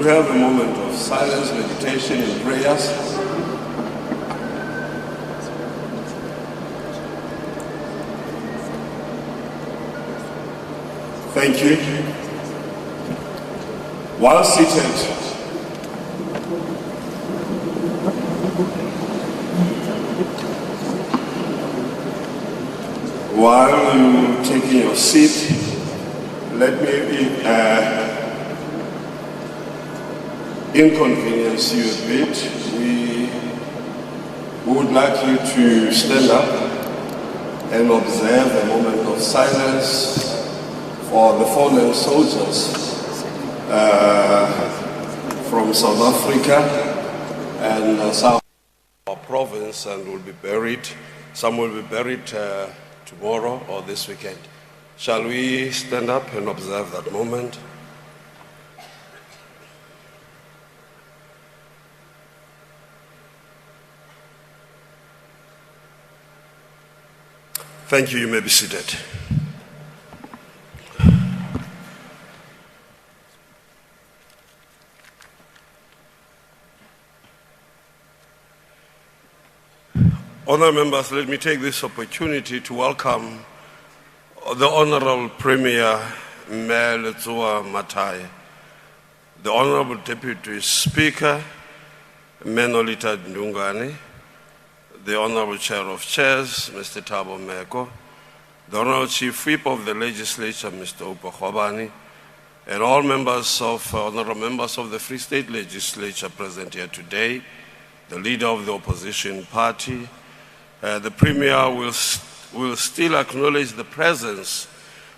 we have a moment of silence, meditation, and prayers? Thank you. While seated, while you're taking your seat, let me inconvenience you a bit. We would like you to stand up and observe a moment of silence for the fallen soldiers from South Africa and South our province, and will be buried. Some will be buried tomorrow or this weekend. Shall we stand up and observe that moment? Thank you. You may be seated. Honourable members, let me take this opportunity to welcome the Honourable Premier Mayor Letsoha-Mathae, the Honourable Deputy Speaker Menolita Ndungane, the Honourable Chair of Chairs, Mr. Thabo Meko, the Honourable Chief Whip of the Legislature, Mr. Upa Khwabane, and all honourable members of the Free State Legislature present here today, the leader of the opposition party. The Premier will still acknowledge the presence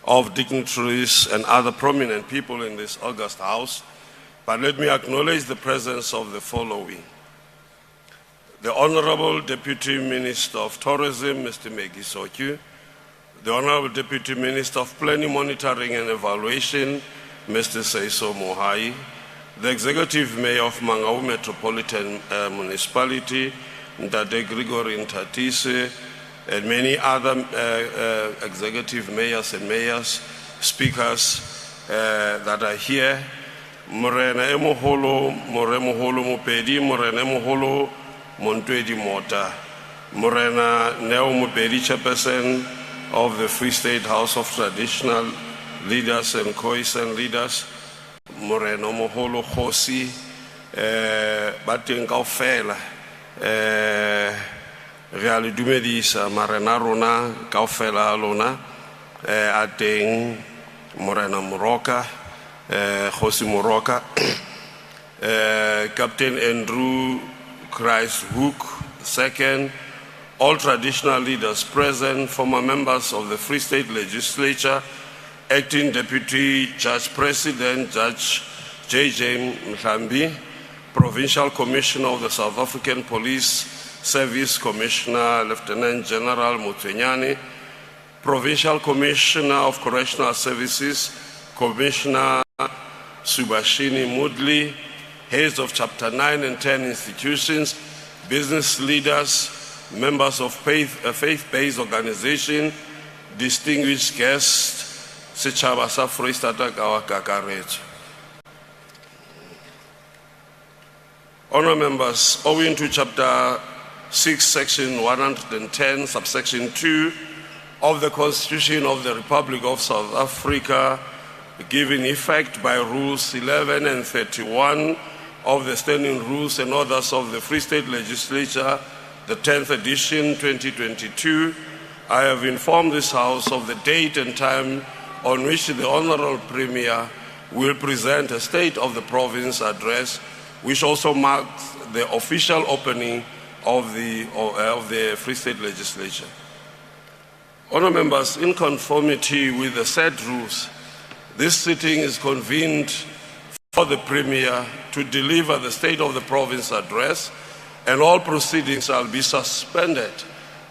of dignitaries and other prominent people in this august house, but let me acknowledge the presence of the following. The Honourable Deputy Minister of Tourism, Mr. Megi Sokyu, the Honourable Deputy Minister of Planning, Monitoring and Evaluation, Mr. Seiso Mohai, the Executive Mayor of Mangaung Metropolitan Municipality, Mtate Gregory Ntatise, and many other executive mayors and mayors, speakers that are here. Morena Emoholo, Moremoholo Mupedi, Morena Emoholo, Montwedi Mota, Morena Neo Mupedi, chairperson of the Free State House of Traditional Leaders and Cohesion Leaders, Morena Moholo Khosi, Batin Kaufela, Real Dumedisa, Marena Rona, Kaufela Lona, Ateng Morena Moroka, Khosi Moroka, Captain Andrew Christ Hook II, all traditional leaders present, former members of the Free State Legislature, Acting Deputy Judge President, Judge J.J. Mhlambi, Provincial Commissioner of the South African Police Service, Commissioner Lieutenant General Mutwenyane, Provincial Commissioner of Correctional Services, Commissioner Subashini Mudli, heads of Chapter 9 and 10 institutions, business leaders, members of faith-based organization, distinguished guests, Sechaba sa Freistata ka kakaretso. Honourable members, owing to Chapter 6, Section 110, Subsection 2 of the Constitution of the Republic of South Africa, given effect by Rules 11 and 31 of the Standing Rules and Orders of the Free State Legislature, the 10th edition, 2022, I have informed this House of the date and time on which the Honourable Premier will present a State of the Province address, which also marks the official opening of the Free State Legislature. Honourable members, in conformity with the said rules, this sitting is convened for the Premier to deliver the State of the Province address, and all proceedings shall be suspended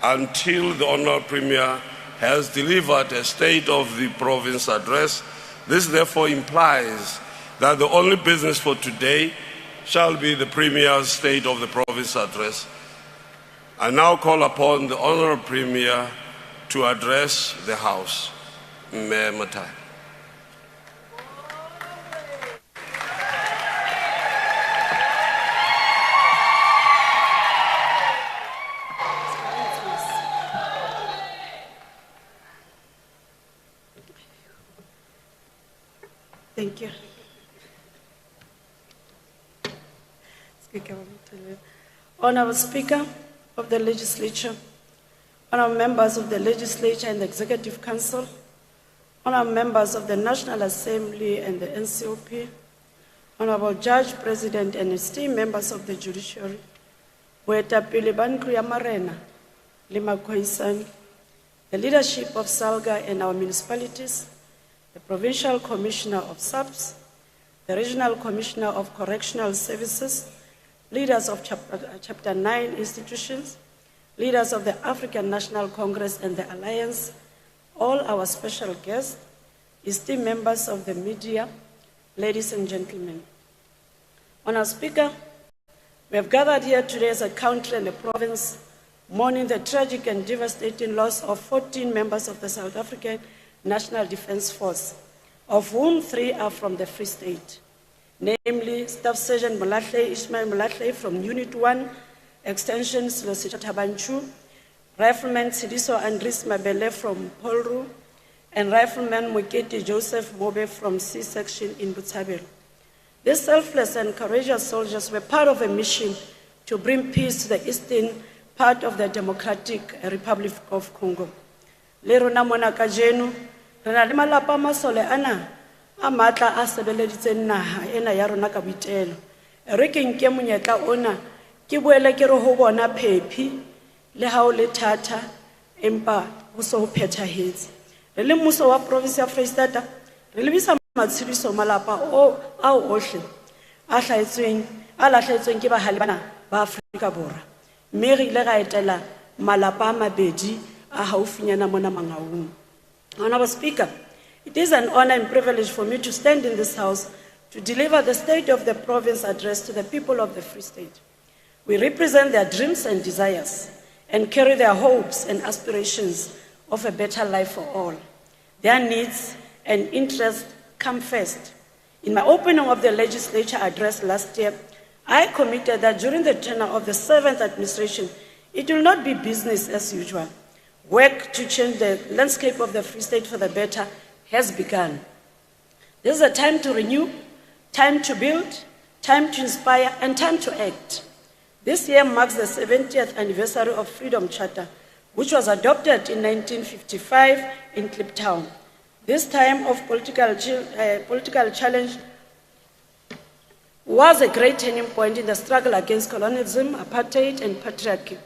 until the Honourable Premier has delivered a State of the Province address. This therefore implies that the only business for today shall be the Premier's State of the Province address. I now call upon the Honourable Premier to address the House. Mayor Mathae. Thank you. Honorable Speaker of the Legislature, honorable members of the Legislature and the Executive Council, honorable members of the National Assembly and the NCOP, honorable Judge, President, and esteemed members of the Judiciary, Boetapele ba ntlo ya marena le Maqueen, the leadership of SALGA and our municipalities, the Provincial Commissioner of SABC, the Regional Commissioner of Correctional Services, leaders of Chapter 9 institutions, leaders of the African National Congress and the Alliance, all our special guests, esteemed members of the media, ladies and gentlemen. Honourable Speaker, we have gathered here today as a country and a province mourning the tragic and devastating loss of 14 members of the South African National Defence Force, of whom 3 are from the Free State, namely Staff Sergeant Ismail Molahle from Unit 1, Extension Silosita Tabanchu, Rifleman Sidiso Andris Mabele from Polru, and Rifleman Muketi Joseph Mobe from C-Section in Butabel. These selfless and courageous soldiers were part of a mission to bring peace to the eastern part of the Democratic Republic of Congo. Le rona mona kajeno, re na le malapa a masole ana a matla a sebeleditseng naha ena ya rona ka boitelo. Re ke nke monyetla ona ke boele ke re ho bona phephi le ha o le thata empa ho se ho phethahetse. Re le mmuso wa province ya Freistata re lebisa matshidiso malapa a ohle a lahlehetsweng ke bahale bana ba Afrika Borwa. Mme re ile ra etela malapa a mabedi a haufinyana mona Mangaung. Honourable Speaker, it is an honor and privilege for me to stand in this House to deliver the State of the Province address to the people of the Free State. We represent their dreams and desires and carry their hopes and aspirations of a better life for all. Their needs and interests come first. In my opening of the legislature address last year, I committed that during the tenure of the 7th administration, it will not be business as usual. Work to change the landscape of the Free State for the better has begun. This is a time to renew, time to build, time to inspire, and time to act. This year marks the 70th anniversary of Freedom Charter, which was adopted in 1955 in Kliptown. This time of political challenge was a great turning point in the struggle against colonialism, apartheid, and patriarchy.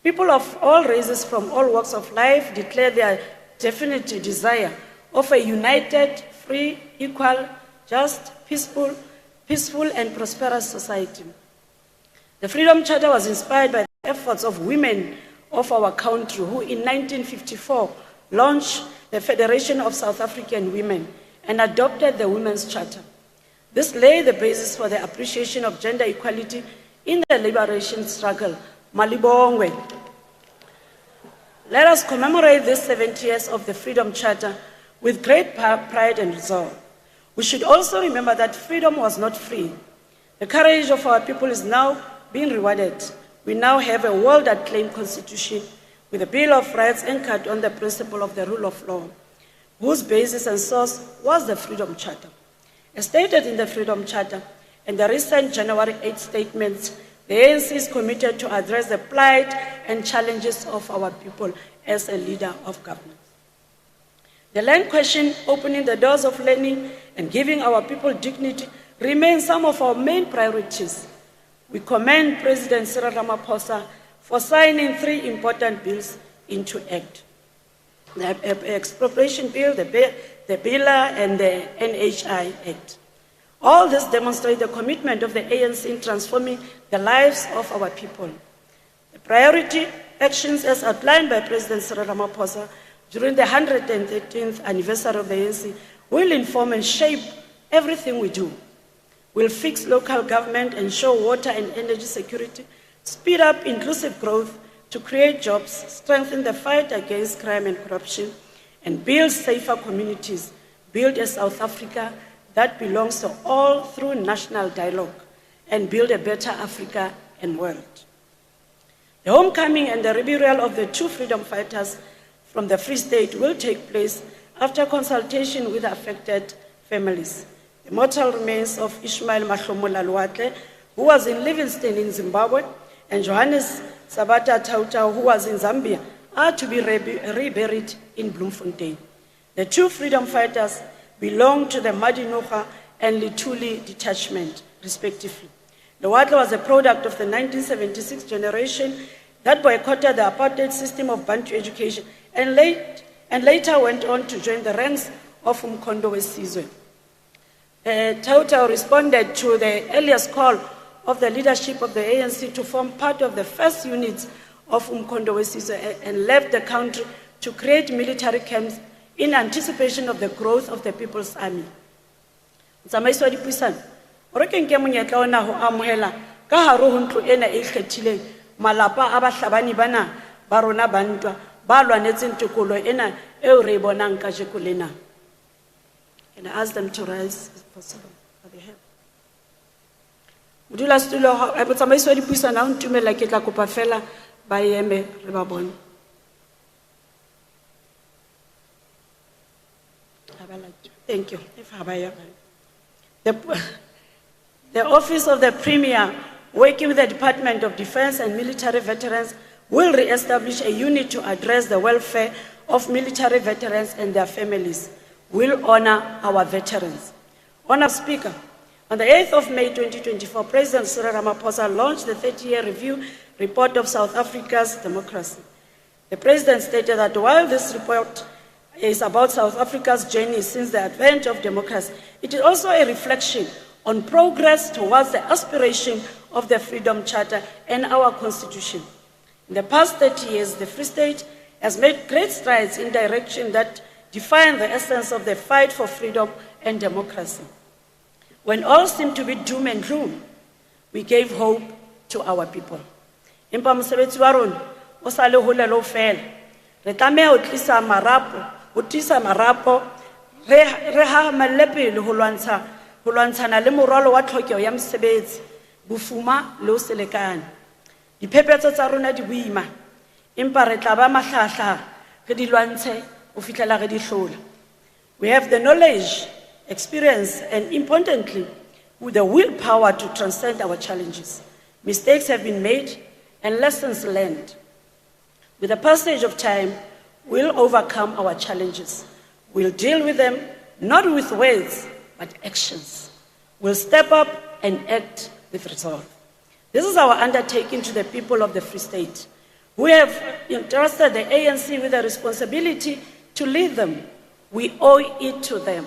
People of all races from all walks of life declare their definite desire of a united, free, equal, just, peaceful, and prosperous society. The Freedom Charter was inspired by the efforts of women of our country who in 1954 launched the Federation of South African Women and adopted the Women's Charter. This laid the basis for the appreciation of gender equality in the liberation struggle. Malibongwe. Let us commemorate this 70 years of the Freedom Charter with great pride and resolve. We should also remember that freedom was not free. The courage of our people is now being rewarded. We now have a world-acclaimed constitution with a Bill of Rights anchored on the principle of the rule of law, whose basis and source was the Freedom Charter. As stated in the Freedom Charter and the recent January 8 statements, the ANC is committed to address the plight and challenges of our people as a leader of government. The land question, opening the doors of learning and giving our people dignity, remains some of our main priorities. We commend President Cyril Ramaphosa for signing 3 important bills into act: the Expropriation Bill, the BILA, and the NHI Act. All this demonstrates the commitment of the ANC in transforming the lives of our people. The priority actions as outlined by President Cyril Ramaphosa during the 113th anniversary of the ANC will inform and shape everything we do. We'll fix local government, ensure water and energy security, speed up inclusive growth to create jobs, strengthen the fight against crime and corruption, and build safer communities, build a South Africa that belongs to all through national dialogue, and build a better Africa and world. The homecoming and the reburial of the 2 freedom fighters from the Free State will take place after consultation with affected families. The mortal remains of Ishmael Mahlomola Luatle, who was in Livingstone in Zimbabwe, and Johannes Sabata Tautau, who was in Zambia, are to be reburied in Bloemfontein. The two freedom fighters belong to the Madinuga and Lituli detachment, respectively. Luatle was a product of the 1976 generation that boycotted the apartheid system of Bantu education and later went on to join the ranks of Umkhonto weSizwe. Tautau responded to the earliest call of the leadership of the ANC to form part of the first units of Umkhonto weSizwe and left the country to create military camps in anticipation of the growth of the People's Army. Tsamaiso wa dipuisano, o re ke nke monyetla ona ho amohela ka hare ho ntlo ena e ikgethileng malapa a bahlabani bana ba rona ba ntwa ba lwanetseng tokolo ena eo re e bonang kajeko lena. Can I ask them to rise if possible? Are they here? Modulasetulo a tsamaiso wa dipuisano a o ntumella ke tla kopa fela ba eme re ba bone. Thank you. The Office of the Premier, working with the Department of Defense and military veterans, will re-establish a unit to address the welfare of military veterans and their families. We'll honor our veterans. Honourable Speaker, on the 8th of May 2024, President Cyril Ramaphosa launched the 30-year review report of South Africa's democracy. The President stated that while this report is about South Africa's journey since the advent of democracy, it is also a reflection on progress towards the aspiration of the Freedom Charter and our Constitution. In the past 30 years, the Free State has made great strides in direction that define the essence of the fight for freedom and democracy. When all seemed to be doom and gloom, we gave hope to our people. Empa mosebetsi wa rona o sa le hole lo fela. Re tlameha ho tlisa marapo re ha mallepele ho lwantshana le morwalo wa tlhokeho ya mosebetsi, bofuma le ho selekana. Diphephetso tsa rona di boima, empa re tla ba mahlahla re di lwantshe ho fihlela re di hlola. We have the knowledge, experience, and importantly, with the willpower to transcend our challenges. Mistakes have been made and lessons learned. With the passage of time, we'll overcome our challenges. We'll deal with them not with words, but actions. We'll step up and act with resolve. This is our undertaking to the people of the Free State, who have entrusted the ANC with the responsibility to lead them. We owe it to them.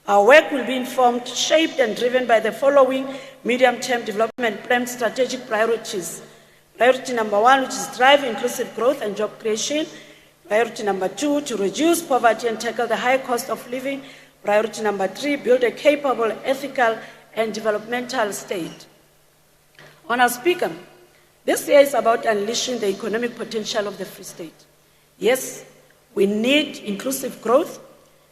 Our work will be informed, shaped, and driven by the following medium-term development plan strategic priorities. Priority number 1, which is drive inclusive growth and job creation. Priority number 2, to reduce poverty and tackle the high cost of living. Priority number 3, build a capable, ethical, and developmental state. Honourable Speaker, this year is about unleashing the economic potential of the Free State. Yes, we need inclusive growth,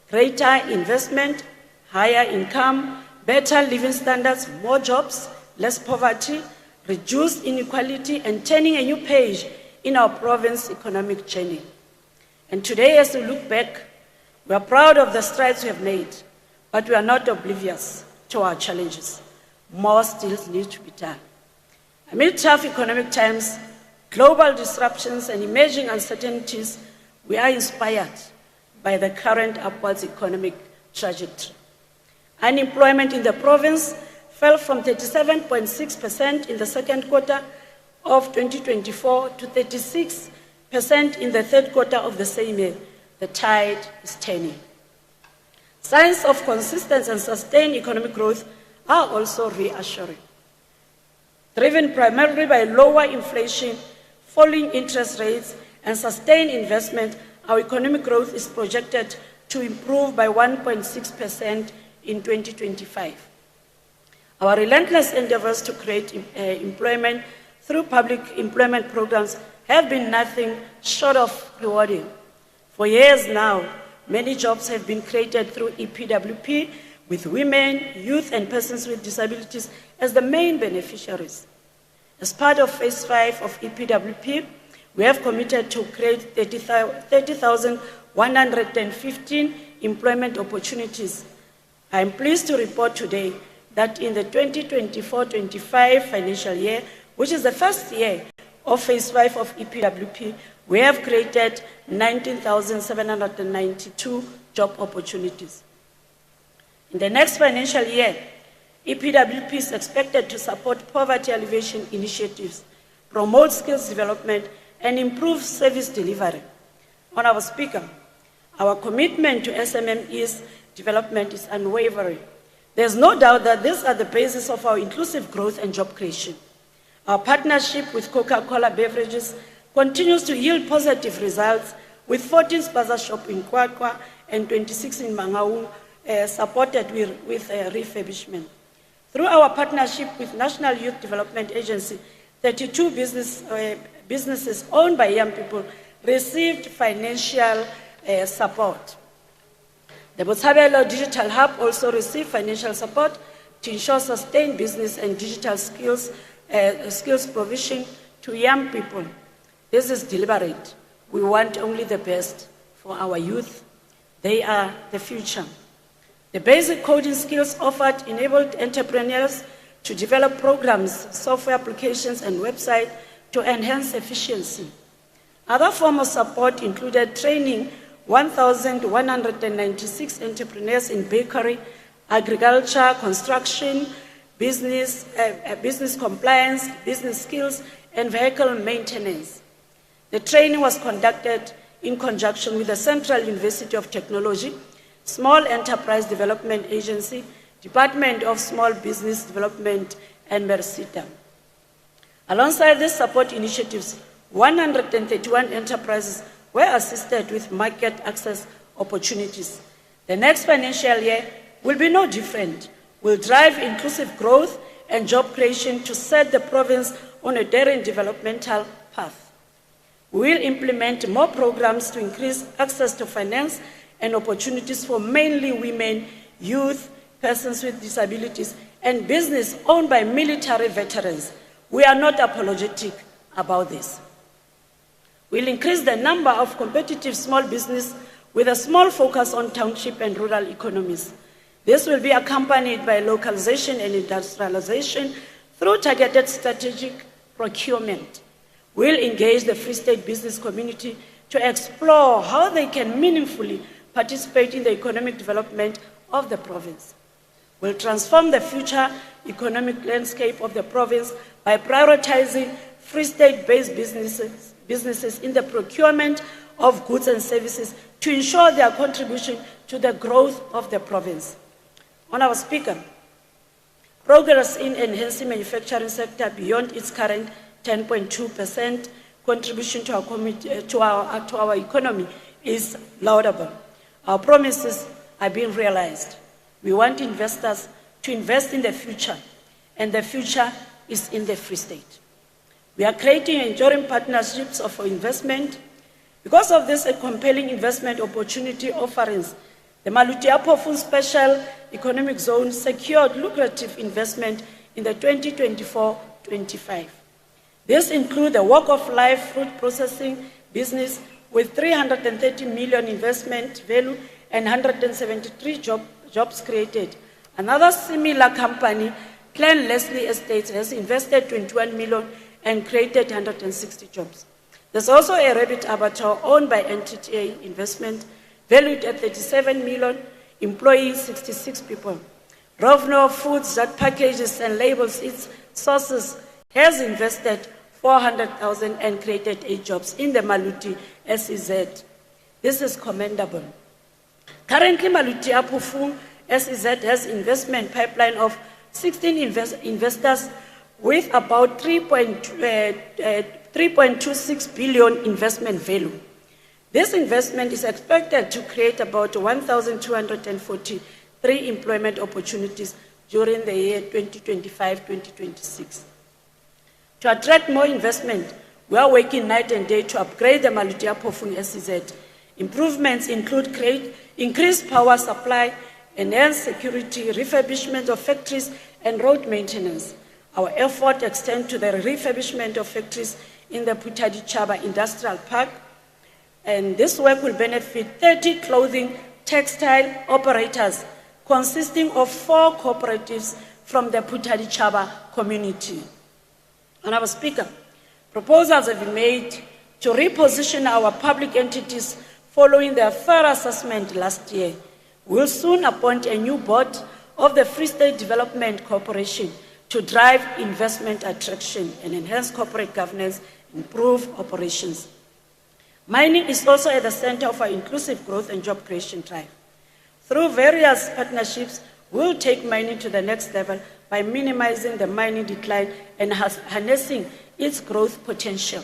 greater investment, higher income, better living standards, more jobs, less poverty, reduced inequality, and turning a new page in our province's economic journey. And today, as we look back, we are proud of the strides we have made, but we are not oblivious to our challenges. More still needs to be done. Amid tough economic times, global disruptions, and emerging uncertainties, we are inspired by the current upwards economic trajectory. Unemployment in the province fell from 37.6% in the second quarter of 2024 to 36% in the third quarter of the same year. The tide is turning. Signs of consistent and sustained economic growth are also reassuring. Driven primarily by lower inflation, falling interest rates, and sustained investment, our economic growth is projected to improve by 1.6% in 2025. Our relentless endeavors to create employment through public employment programs have been nothing short of rewarding. For years now, many jobs have been created through EPWP, with women, youth, and persons with disabilities as the main beneficiaries. As part of Phase 5 of EPWP, we have committed to create 30,115 employment opportunities. I am pleased to report today that in the 2024-25 financial year, which is the first year of Phase 5 of EPWP, we have created 19,792 job opportunities. In the next financial year, EPWP is expected to support poverty alleviation initiatives, promote skills development, and improve service delivery. Honourable Speaker, our commitment to SMMEs development is unwavering. There's no doubt that these are the basis of our inclusive growth and job creation. Our partnership with Coca-Cola Beverages continues to yield positive results, with 14 spaza shops in Kwakwa and 26 in Mangaung supported with refurbishment. Through our partnership with National Youth Development Agency, 32 businesses owned by young people received financial support. The Botshabelo Digital Hub also received financial support to ensure sustained business and digital skills provision to young people. This is deliberate. We want only the best for our youth. They are the future. The basic coding skills offered enabled entrepreneurs to develop programs, software applications, and websites to enhance efficiency. Other forms of support included training 1,196 entrepreneurs in bakery, agriculture, construction, business compliance, business skills, and vehicle maintenance. The training was conducted in conjunction with the Central University of Technology, Small Enterprise Development Agency, Department of Small Business Development, and Mersita. Alongside these support initiatives, 131 enterprises were assisted with market access opportunities. The next financial year will be no different. We'll drive inclusive growth and job creation to set the province on a daring developmental path. We will implement more programs to increase access to finance and opportunities for mainly women, youth, persons with disabilities, and business owned by military veterans. We are not apologetic about this. We'll increase the number of competitive small business with a small focus on township and rural economies. This will be accompanied by localization and industrialization through targeted strategic procurement. We'll engage the Free State business community to explore how they can meaningfully participate in the economic development of the province. We'll transform the future economic landscape of the province by prioritizing Free State-based businesses in the procurement of goods and services to ensure their contribution to the growth of the province. Honourable Speaker, progress in enhancing manufacturing sector beyond its current 10.2% contribution to our economy is laudable. Our promises are being realized. We want investors to invest in the future, and the future is in the Free State. We are creating enduring partnerships for investment. Because of this compelling investment opportunity offerings, the Maluti-Apofu Special Economic Zone secured lucrative investment in the 2024-25. This includes the walk-of-life fruit processing business with 330 million investment value and 173 jobs created. Another similar company, Clan Leslie Estates, has invested 21 million and created 160 jobs. There's also a rabbit abattoir owned by NTTA Investment, valued at 37 million, employing 66 people. Rovno Foods, that packages and labels its sources, has invested 400,000 and created 8 jobs in the Maluti SEZ. This is commendable. Currently, Maluti-Apofu SEZ has investment pipeline of 16 investors with about 3.26 billion investment value. This investment is expected to create about 1,243 employment opportunities during the year 2025-2026. To attract more investment, we are working night and day to upgrade the Maluti-Apofu SEZ. Improvements include increased power supply, enhanced security, refurbishment of factories, and road maintenance. Our effort extends to the refurbishment of factories in the Putadi Chaba Industrial Park, and this work will benefit 30 clothing, textile operators consisting of 4 cooperatives from the Putadichaba community. Honourable Speaker, proposals have been made to reposition our public entities following their thorough assessment last year. We will soon appoint a new board of the Free State Development Corporation to drive investment attraction and enhance corporate governance, improve operations. Mining is also at the center of our inclusive growth and job creation drive. Through various partnerships, we will take mining to the next level by minimizing the mining decline and harnessing its growth potential.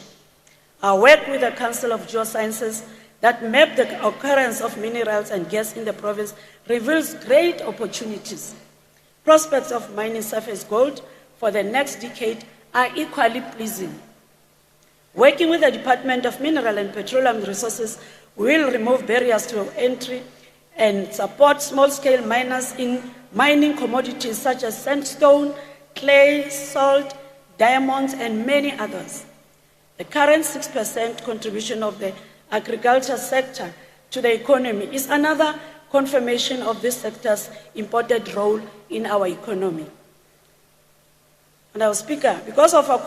Our work with the Council of Geosciences that map the occurrence of minerals and gas in the province reveals great opportunities. Prospects of mining surface gold for the next decade are equally pleasing. Working with the Department of Mineral and Petroleum Resources, we will remove barriers to entry and support small-scale miners in mining commodities such as sandstone, clay, salt, diamonds, and many others. The current 6% contribution of the agriculture sector to the economy is another confirmation of this sector's important role in our economy. And our Speaker, because of our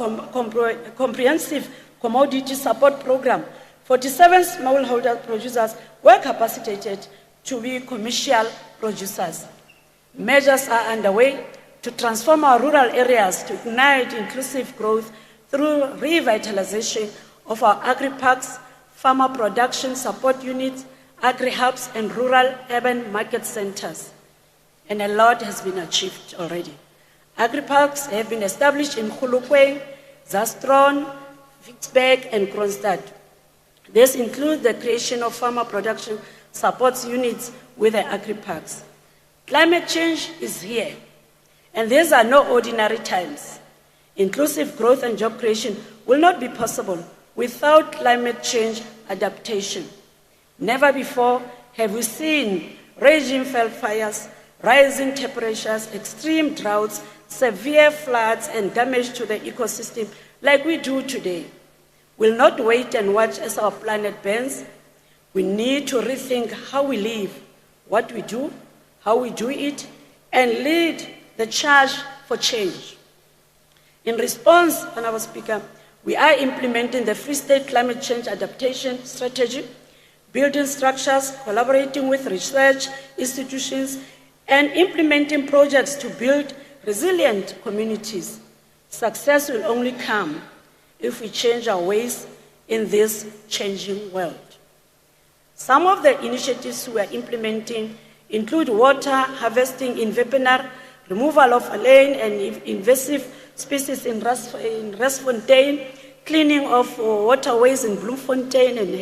comprehensive commodity support program, 47 smallholder producers were capacitated to be commercial producers. Measures are underway to transform our rural areas to ignite inclusive growth through revitalization of our agri-parks, farmer production support units, agri-hubs, and rural-urban market centers. And a lot has been achieved already. Agri-parks have been established in Khulukwe, Zastron, Vicksburg, and Kronstadt. This includes the creation of farmer production support units with the agri-parks. Climate change is here, and these are no ordinary times. Inclusive growth and job creation will not be possible without climate change adaptation. Never before have we seen raging wildfires, rising temperatures, extreme droughts, severe floods, and damage to the ecosystem like we do today. We'll not wait and watch as our planet burns. We need to rethink how we live, what we do, how we do it, and lead the charge for change. In response, Honourable Speaker, we are implementing the Free State Climate Change Adaptation Strategy, building structures, collaborating with research institutions, and implementing projects to build resilient communities. Success will only come if we change our ways in this changing world. Some of the initiatives we are implementing include water harvesting in Wepener, removal of alien and invasive species in Rasfontein, cleaning of waterways in Bloemfontein and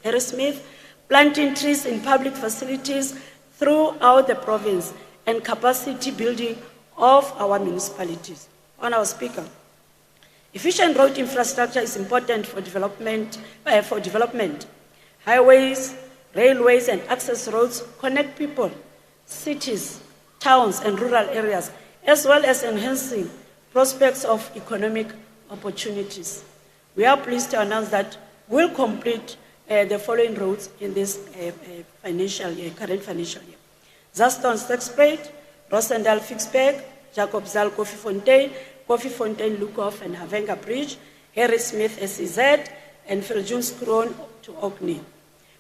Harrismith, planting trees in public facilities throughout the province, and capacity building of our municipalities. Honourable Speaker, efficient road infrastructure is important for development. Highways, railways, and access roads connect people, cities, towns, and rural areas, as well as enhancing prospects of economic opportunities. We are pleased to announce that we'll complete the following roads in this current financial year. Zaston Stexprate, Rosendal Fixberg, Jacobsdal Koffiefontein Lukhof and Havenga Bridge, Harry Smith SEZ, and Viljoens Kroon to Orkney.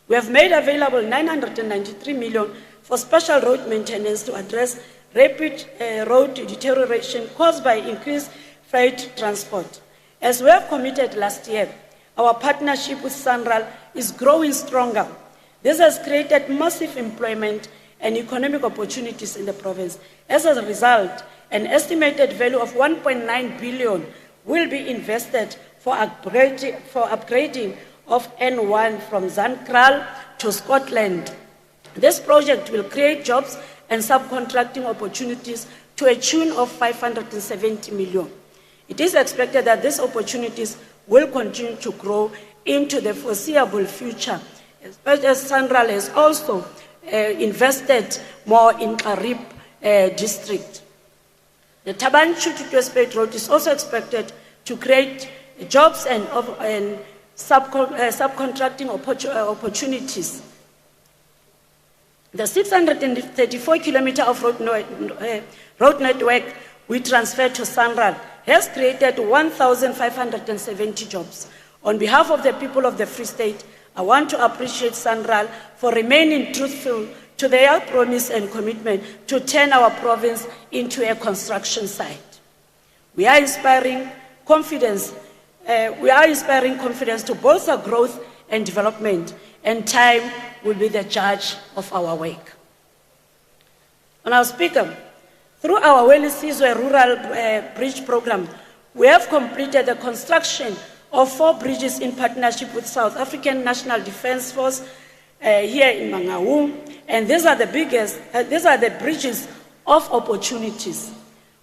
We have made available 993 million for special road maintenance to address rapid road deterioration caused by increased freight transport. As we have committed last year, our partnership with Sanral is growing stronger. This has created massive employment and economic opportunities in the province. As a result, an estimated value of 1.9 billion will be invested for upgrading of N1 from Zankral to Scotland. This project will create jobs and subcontracting opportunities to a tune of 570 million. It is expected that these opportunities will continue to grow into the foreseeable future, especially as Sanral has also invested more in Karib district. The Tabanchu to Twespate Road is also expected to create jobs and subcontracting opportunities. The 634 kilometer of road network we transferred to SANRAL has created 1,570 jobs. On behalf of the people of the Free State, I want to appreciate SANRAL for remaining truthful to their promise and commitment to turn our province into a construction site. We are inspiring confidence to bolster growth and development, and time will be the judge of our work. Honourable Speaker, through our Welisizwe Rural Bridge Program, we have completed the construction of 4 bridges in partnership with South African National Defence Force here in Mangaung, and these are the bridges of opportunities.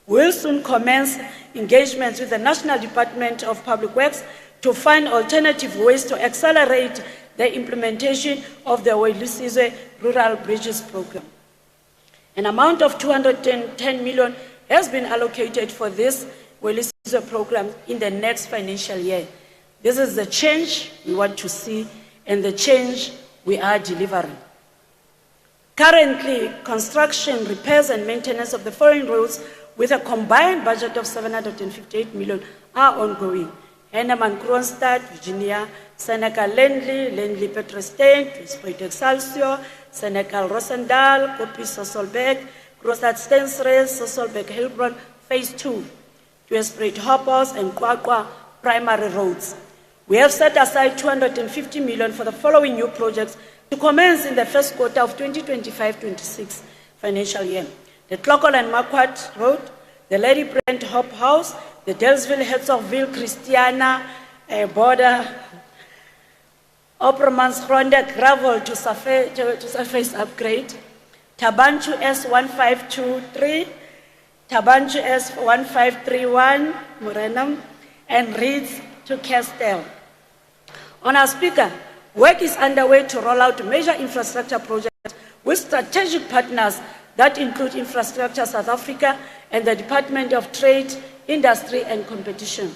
We will soon commence engagements with the National Department of Public Works to find alternative ways to accelerate the implementation of the Welisizwe Rural Bridges Program. An amount of 210 million has been allocated for this Welisizwe program in the next financial year. This is the change we want to see and the change we are delivering. Currently, construction, repairs and maintenance of the following roads with a combined budget of 758 million are ongoing. Henneman Kronstadt, Virginia, Senegal Lendley, Lendley Petrostain, Tweespruit Excelsior, Senegal Rosendal, Kopi Sosolbeek, Kronstadt Stensres, Sosolbeek Hilbron, Phase 2, Tweespruit Hoppers and Kwakwa primary roads. We have set aside 250 million for the following new projects to commence in the first quarter of 2025-26 financial year. The Clockle and Marquardt Road, the Lady Brent Hop House, the Delsville Herzogsville Christiana border, Oppermans Gronde gravel to surface upgrade, Tabanchu S1523, Tabanchu S1531, Morenam, and Reeds to Castell. Honourable Speaker, work is underway to roll out major infrastructure projects with strategic partners that include Infrastructure South Africa and the Department of Trade, Industry and Competition.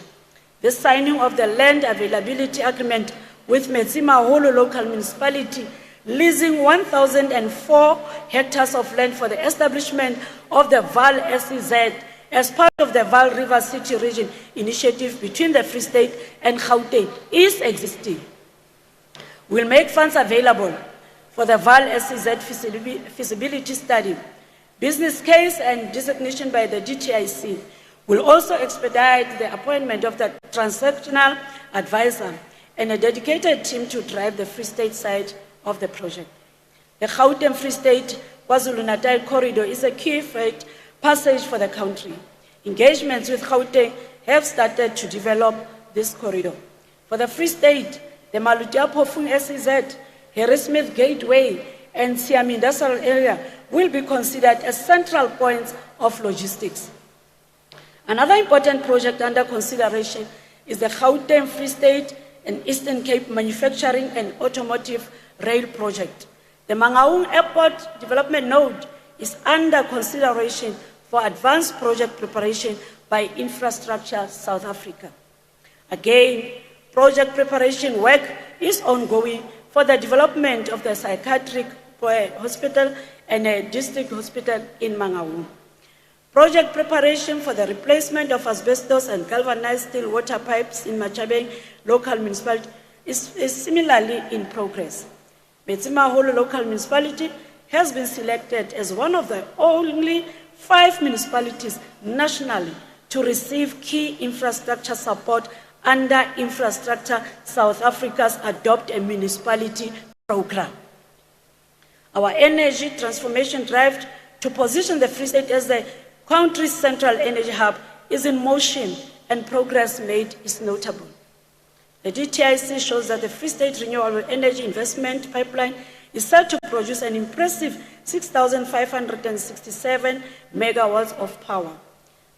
The signing of the land availability agreement with Metsimaholo local municipality, leasing 1,004 hectares of land for the establishment of the Vaal SEZ as part of the Vaal River City Region initiative between the Free State and Gauteng is existing. We'll make funds available for the Vaal SEZ feasibility study. Business case and designation by the DTIC will also expedite the appointment of the transactional advisor and a dedicated team to drive the Free State side of the project. The Gauteng Free State KwaZulu-Natal corridor is a key freight passage for the country. Engagements with Gauteng have started to develop this corridor. For the Free State, the Maluti-Apofung SEZ, Harrismith Gateway, and Siam Industrial Area will be considered as central points of logistics. Another important project under consideration is the Gauteng Free State and Eastern Cape Manufacturing and Automotive Rail Project. The Mangaung Airport Development Node is under consideration for advanced project preparation by Infrastructure South Africa. Again, project preparation work is ongoing for the development of the psychiatric hospital and a district hospital in Mangaung. Project preparation for the replacement of asbestos and galvanized steel water pipes in Machabeng local municipality is similarly in progress. Metsimaholo local municipality has been selected as one of the only 5 municipalities nationally to receive key infrastructure support under Infrastructure South Africa's Adopt a Municipality program. Our energy transformation drive to position the Free State as the country's central energy hub is in motion and progress made is notable. The DTIC shows that the Free State Renewable Energy Investment Pipeline is set to produce an impressive 6,567 megawatts of power.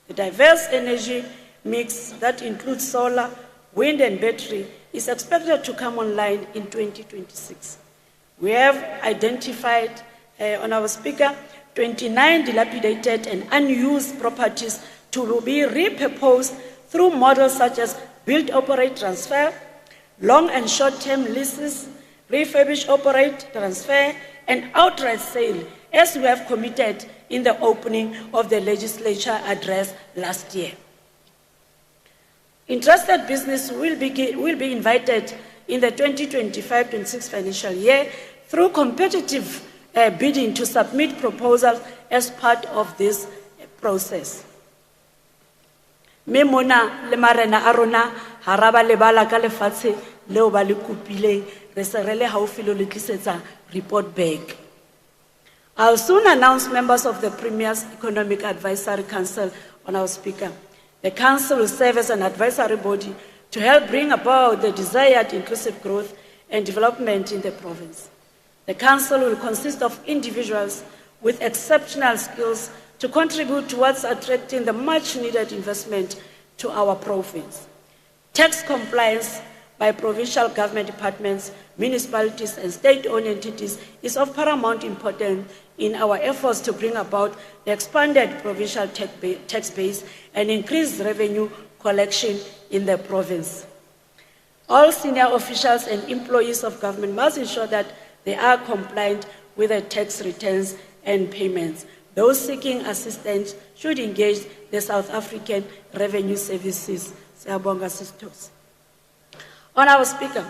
The diverse energy mix that includes solar, wind and battery is expected to come online in 2026. We have identified, Honourable Speaker, 29 dilapidated and unused properties to be repurposed through models such as build, operate, transfer, long and short-term leases, refurbish, operate, transfer, and outright sale, as we have committed in the opening of the legislature address last year. Interested business will be invited in the 2025-26 financial year through competitive bidding to submit proposals as part of this process. Memona le marena a rona haraba lebala ka lefatshe leo ba le kopileng re se re le haufi le tlisetsa report back. I'll soon announce members of the Premier's Economic Advisory Council on our speaker. The Council will serve as an advisory body to help bring about the desired inclusive growth and development in the province. The Council will consist of individuals with exceptional skills to contribute towards attracting the much-needed investment to our province. Tax compliance by provincial government departments, municipalities, and state-owned entities is of paramount importance in our efforts to bring about the expanded provincial tax base and increased revenue collection in the province. All senior officials and employees of government must ensure that they are compliant with the tax returns and payments. Those seeking assistance should engage the South African Revenue Services. Honourable Speaker,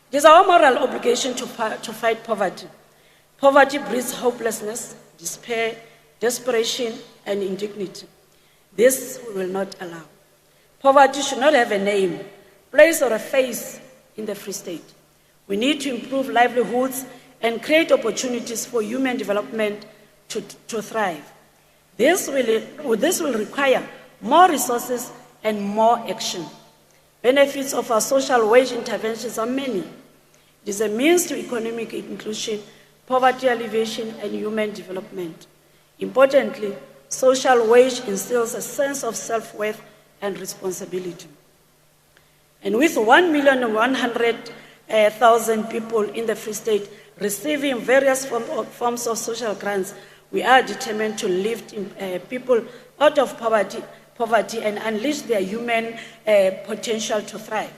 it is our moral obligation to fight poverty. Poverty breeds hopelessness, despair, desperation, and indignity. This we will not allow. Poverty should not have a name, place, or a face in the Free State. We need to improve livelihoods and create opportunities for human development to thrive. This will require more resources and more action. Benefits of our social wage interventions are many. It is a means to economic inclusion, poverty alleviation, and human development. Importantly, social wage instills a sense of self-worth and responsibility. And with 1,100,000 people in the Free State receiving various forms of social grants, we are determined to lift people out of poverty and unleash their human potential to thrive.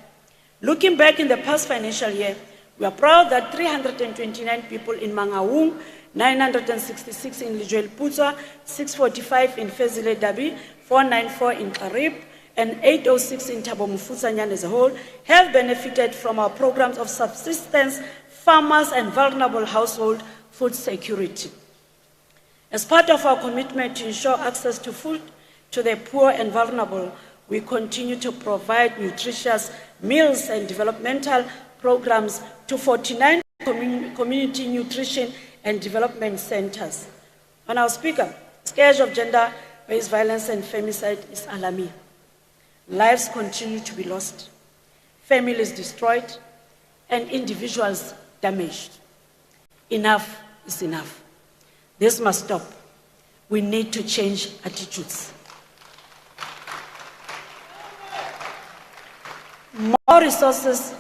Looking back in the past financial year, we are proud that 329 people in Mangaung, 966 in Lijuel Putswa, 645 in Fezile Dabi, 494 in Karib, and 806 in Thabo Mofutsanyan as a whole, have benefited from our programs of subsistence, farmers, and vulnerable household food security. As part of our commitment to ensure access to food to the poor and vulnerable, we continue to provide nutritious meals and developmental programs to 49 community nutrition and development centers. On our speaker, scourge of gender-based violence and femicide is alarming. Lives continue to be lost, families destroyed, and individuals damaged. Enough is enough. This must stop. We need to change attitudes. More resources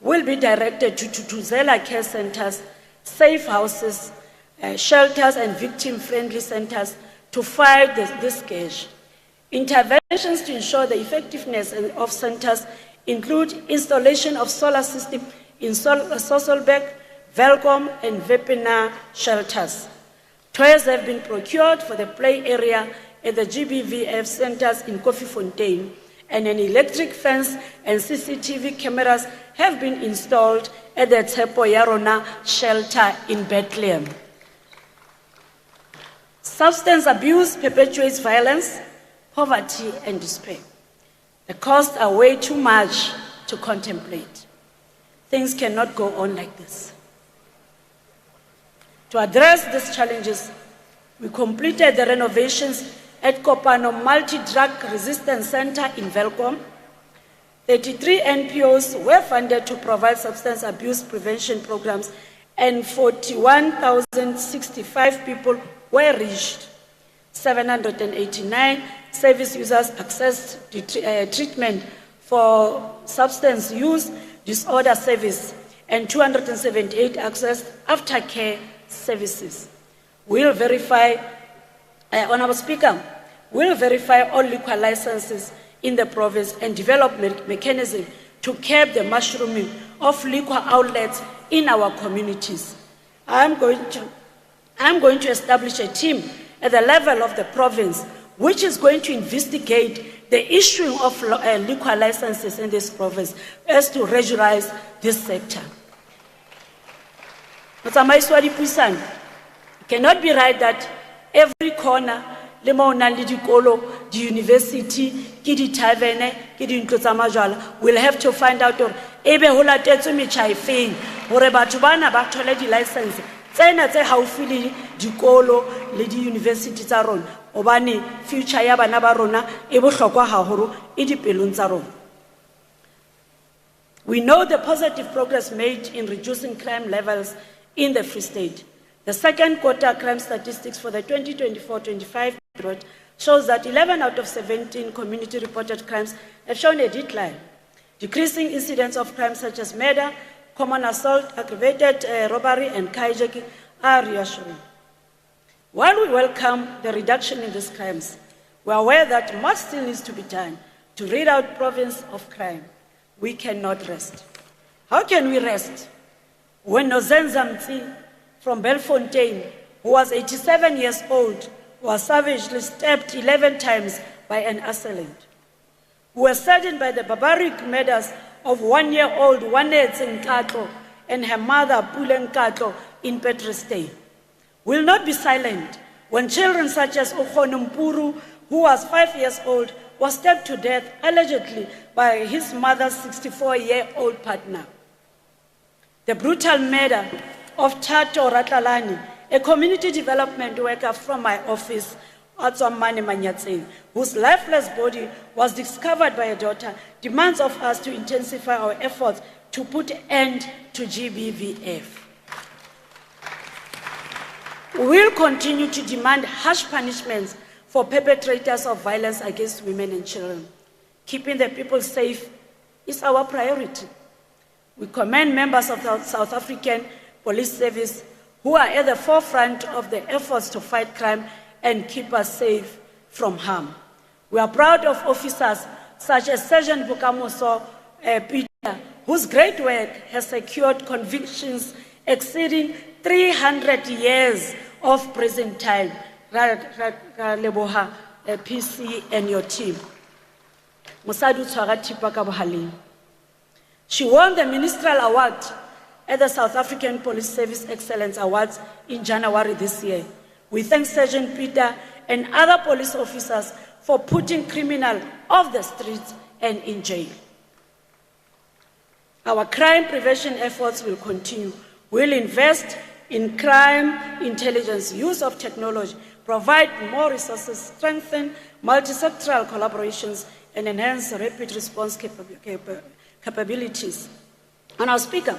will be directed to Tutuzela care centers, safe houses, shelters, and victim-friendly centers to fight this scourge. Interventions to ensure the effectiveness of centers include installation of solar system in Sosolbek, Velcom, and Vepena shelters. Toys have been procured for the play area at the GBVF centers in Bloemfontein, and an electric fence and CCTV cameras have been installed at the Tshepo Yarona shelter in Bethlehem. Substance abuse perpetuates violence, poverty, and despair. The costs are way too much to contemplate. Things cannot go on like this. To address these challenges, we completed the renovations at Kopano Multi-Drug Resistance Center in Velcom. 33 NPOs were funded to provide substance abuse prevention programs, and 41,065 people were reached. 789 service users accessed treatment for substance use disorder service, and 278 accessed aftercare services. We'll verify, Honourable Speaker, we'll verify all liquor licenses in the province and develop mechanisms to curb the mushrooming of liquor outlets in our communities. I'm going to establish a team at the level of the province which is going to investigate the issuing of liquor licenses in this province as to regularize this sector. It cannot be right that every corner, Lemo na le dikolo, the university, ki di taverne, ki di ntlo tsa majwala, will have to find out or ebe ho latetswe metjha e feng hore batho bana ba thole di license tsena tse haufi le dikolo le di university tsa rona obane future ya bana ba rona e bohlokwa haholo e dipelong tsa rona. We know the positive progress made in reducing crime levels in the Free State. The second quarter crime statistics for the 2024-25 period shows that 11 out of 17 community-reported crimes have shown a decline. Decreasing incidents of crimes such as murder, common assault, aggravated robbery, and hijacking are reassuring. While we welcome the reduction in these crimes, we are aware that much still needs to be done to rid out province of crime. We cannot rest. How can we rest when Nozenza Mtsi from Bloemfontein, who was 87 years old, was savagely stabbed 11 times by an assailant, who was saddened by the barbaric murders of 1-year-old Wanetse Nkatlo and her mother Pule Nkatlo in Petrestay, will not be silent when children such as Okhono Mpuru, who was 5 years old, was stabbed to death allegedly by his mother's 64-year-old partner. The brutal murder of Tato Ratlalani, a community development worker from my office, Atswamane Manyatseng, whose lifeless body was discovered by a daughter, demands of us to intensify our efforts to put an end to GBVF. We will continue to demand harsh punishments for perpetrators of violence against women and children. Keeping the people safe is our priority. We commend members of the South African Police Service who are at the forefront of the efforts to fight crime and keep us safe from harm. We are proud of officers such as Sergeant Bukamuso Peter, whose great work has secured convictions exceeding 300 years of prison time. Leboha PC and your team. Musadu Tshwara Thipa ka bohaleng. She won the Ministerial Award at the South African Police Service Excellence Awards in January this year. We thank Sergeant Peter and other police officers for putting criminals off the streets and in jail. Our crime prevention efforts will continue. We'll invest in crime intelligence, use of technology, provide more resources, strengthen multi-sectoral collaborations, and enhance rapid response capabilities. And our Speaker,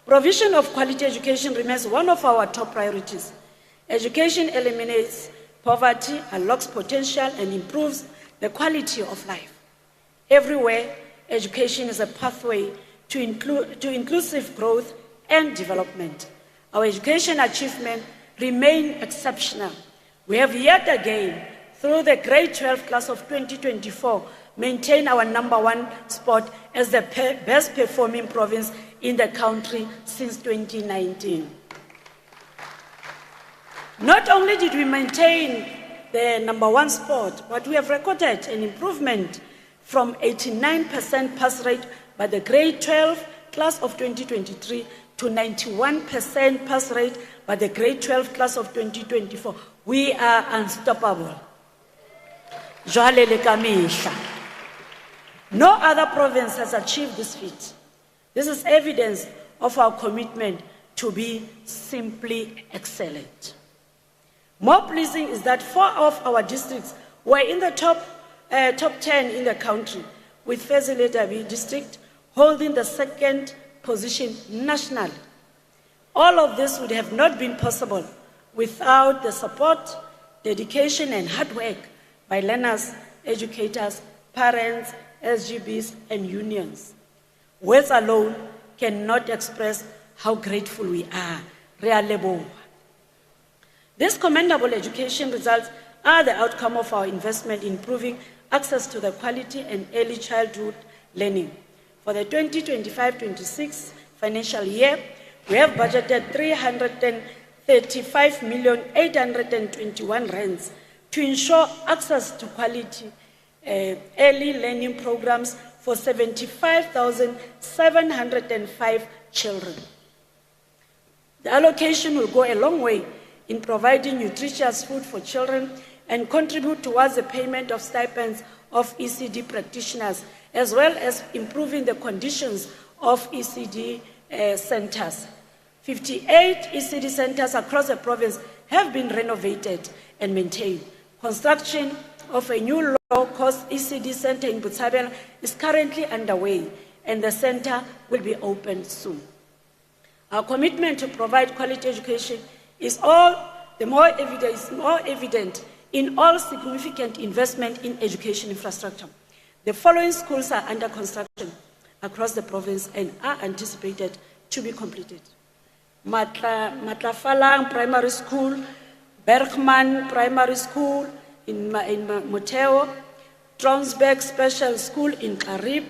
provision of quality education remains one of our top priorities. Education eliminates poverty, unlocks potential, and improves the quality of life. Everywhere, education is a pathway to inclusive growth and development. Our education achievements remain exceptional. We have yet again, through the grade 12 class of 2024, maintained our #1 spot as the best performing province in the country since 2019. Not only did we maintain the #1 spot, but we have recorded an improvement from 89% pass rate by the grade 12 class of 2023 to 91% pass rate by the grade 12 class of 2024. We are unstoppable. Jwale le ka mehla. No other province has achieved this feat. This is evidence of our commitment to be simply excellent. More pleasing is that 4 of our districts were in the top 10 in the country, with Fezile-Dabi district holding the 2nd position nationally. All of this would have not been possible without the support, dedication, and hard work by learners, educators, parents, SGBs, and unions. Words alone cannot express how grateful we are. Re a leboha. These commendable education results are the outcome of our investment in improving access to the quality and early childhood learning. For the 2025-26 financial year, we have budgeted 335,821 rands to ensure access to quality early learning programs for 75,705 children. The allocation will go a long way in providing nutritious food for children and contribute towards the payment of stipends of ECD practitioners, as well as improving the conditions of ECD centers. 58 ECD centers across the province have been renovated and maintained. Construction of a new low-cost ECD center in Botshabelo is currently underway, and the center will be opened soon. Our commitment to provide quality education is more evident in all significant investment in education infrastructure. The following schools are under construction across the province and are anticipated to be completed: Matlafalang Primary School, Bergman Primary School in Moteo, Tronsberg Special School in Karib,